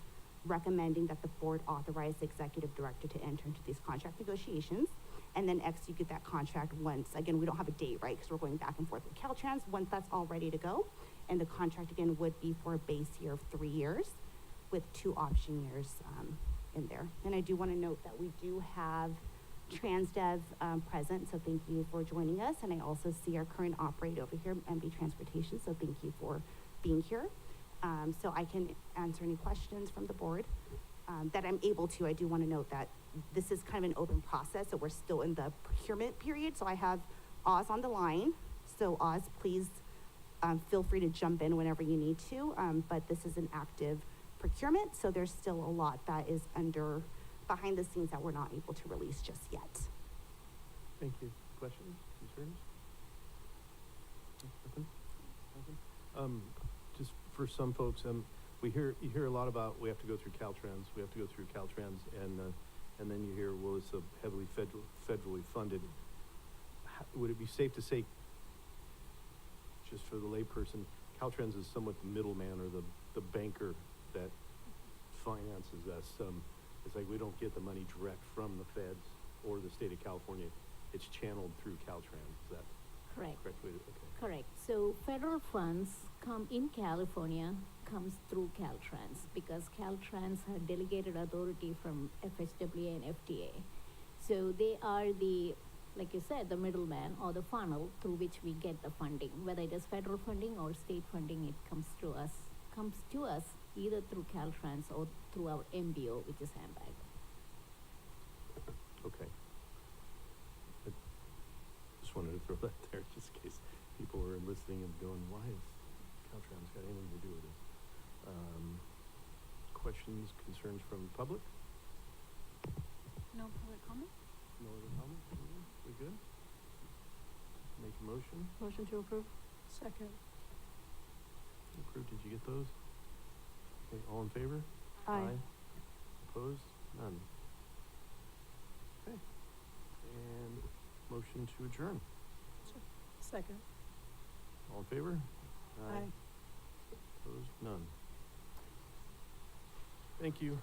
recommending that the board authorize the executive director to enter into these contract negotiations and then execute that contract once, again, we don't have a date, right? Because we're going back and forth with Caltrans. Once that's all ready to go, and the contract again would be for a base year of 3 years with 2 option years in there. And I do want to note that we do have TransDev present, so thank you for joining us. And I also see our current operator over here, MB Transportation, so thank you for being here. So I can answer any questions from the board that I'm able to. I do want to note that this is kind of an open process, so we're still in the procurement period. So I have Oz on the line. So Oz, please feel free to jump in whenever you need to, but this is an active procurement, so there's still a lot that is behind the scenes that we're not able to release just yet. Thank you. Questions, concerns? Nothing? Just for some folks, you hear a lot about we have to go through Caltrans, and then you hear, well, it's a heavily federally funded. Would it be safe to say, just for the layperson, Caltrans is somewhat the middleman or the banker that finances us? It's like we don't get the money direct from the feds or the state of California. It's channeled through Caltrans. Is that correct? Correct way to, okay. Correct. So federal funds come in California, comes through Caltrans because Caltrans have delegated authority from FHWA and FDA. So they are the, like you said, the middleman or the funnel through which we get the funding. Whether it is federal funding or state funding, it comes to us either through Caltrans or through our MBO, which is Handbag. Okay. I just wanted to throw that there just in case people were listening and going, why is Caltrans got anything to do with this? Questions, concerns from the public? No public comment? No other comments? We good? Make a motion. Motion to approve? Second. Approved, did you get those? Okay, all in favor? Aye. Opposed? None. Okay. And motion to adjourn. Second. All in favor? Aye. Opposed? None. Thank you.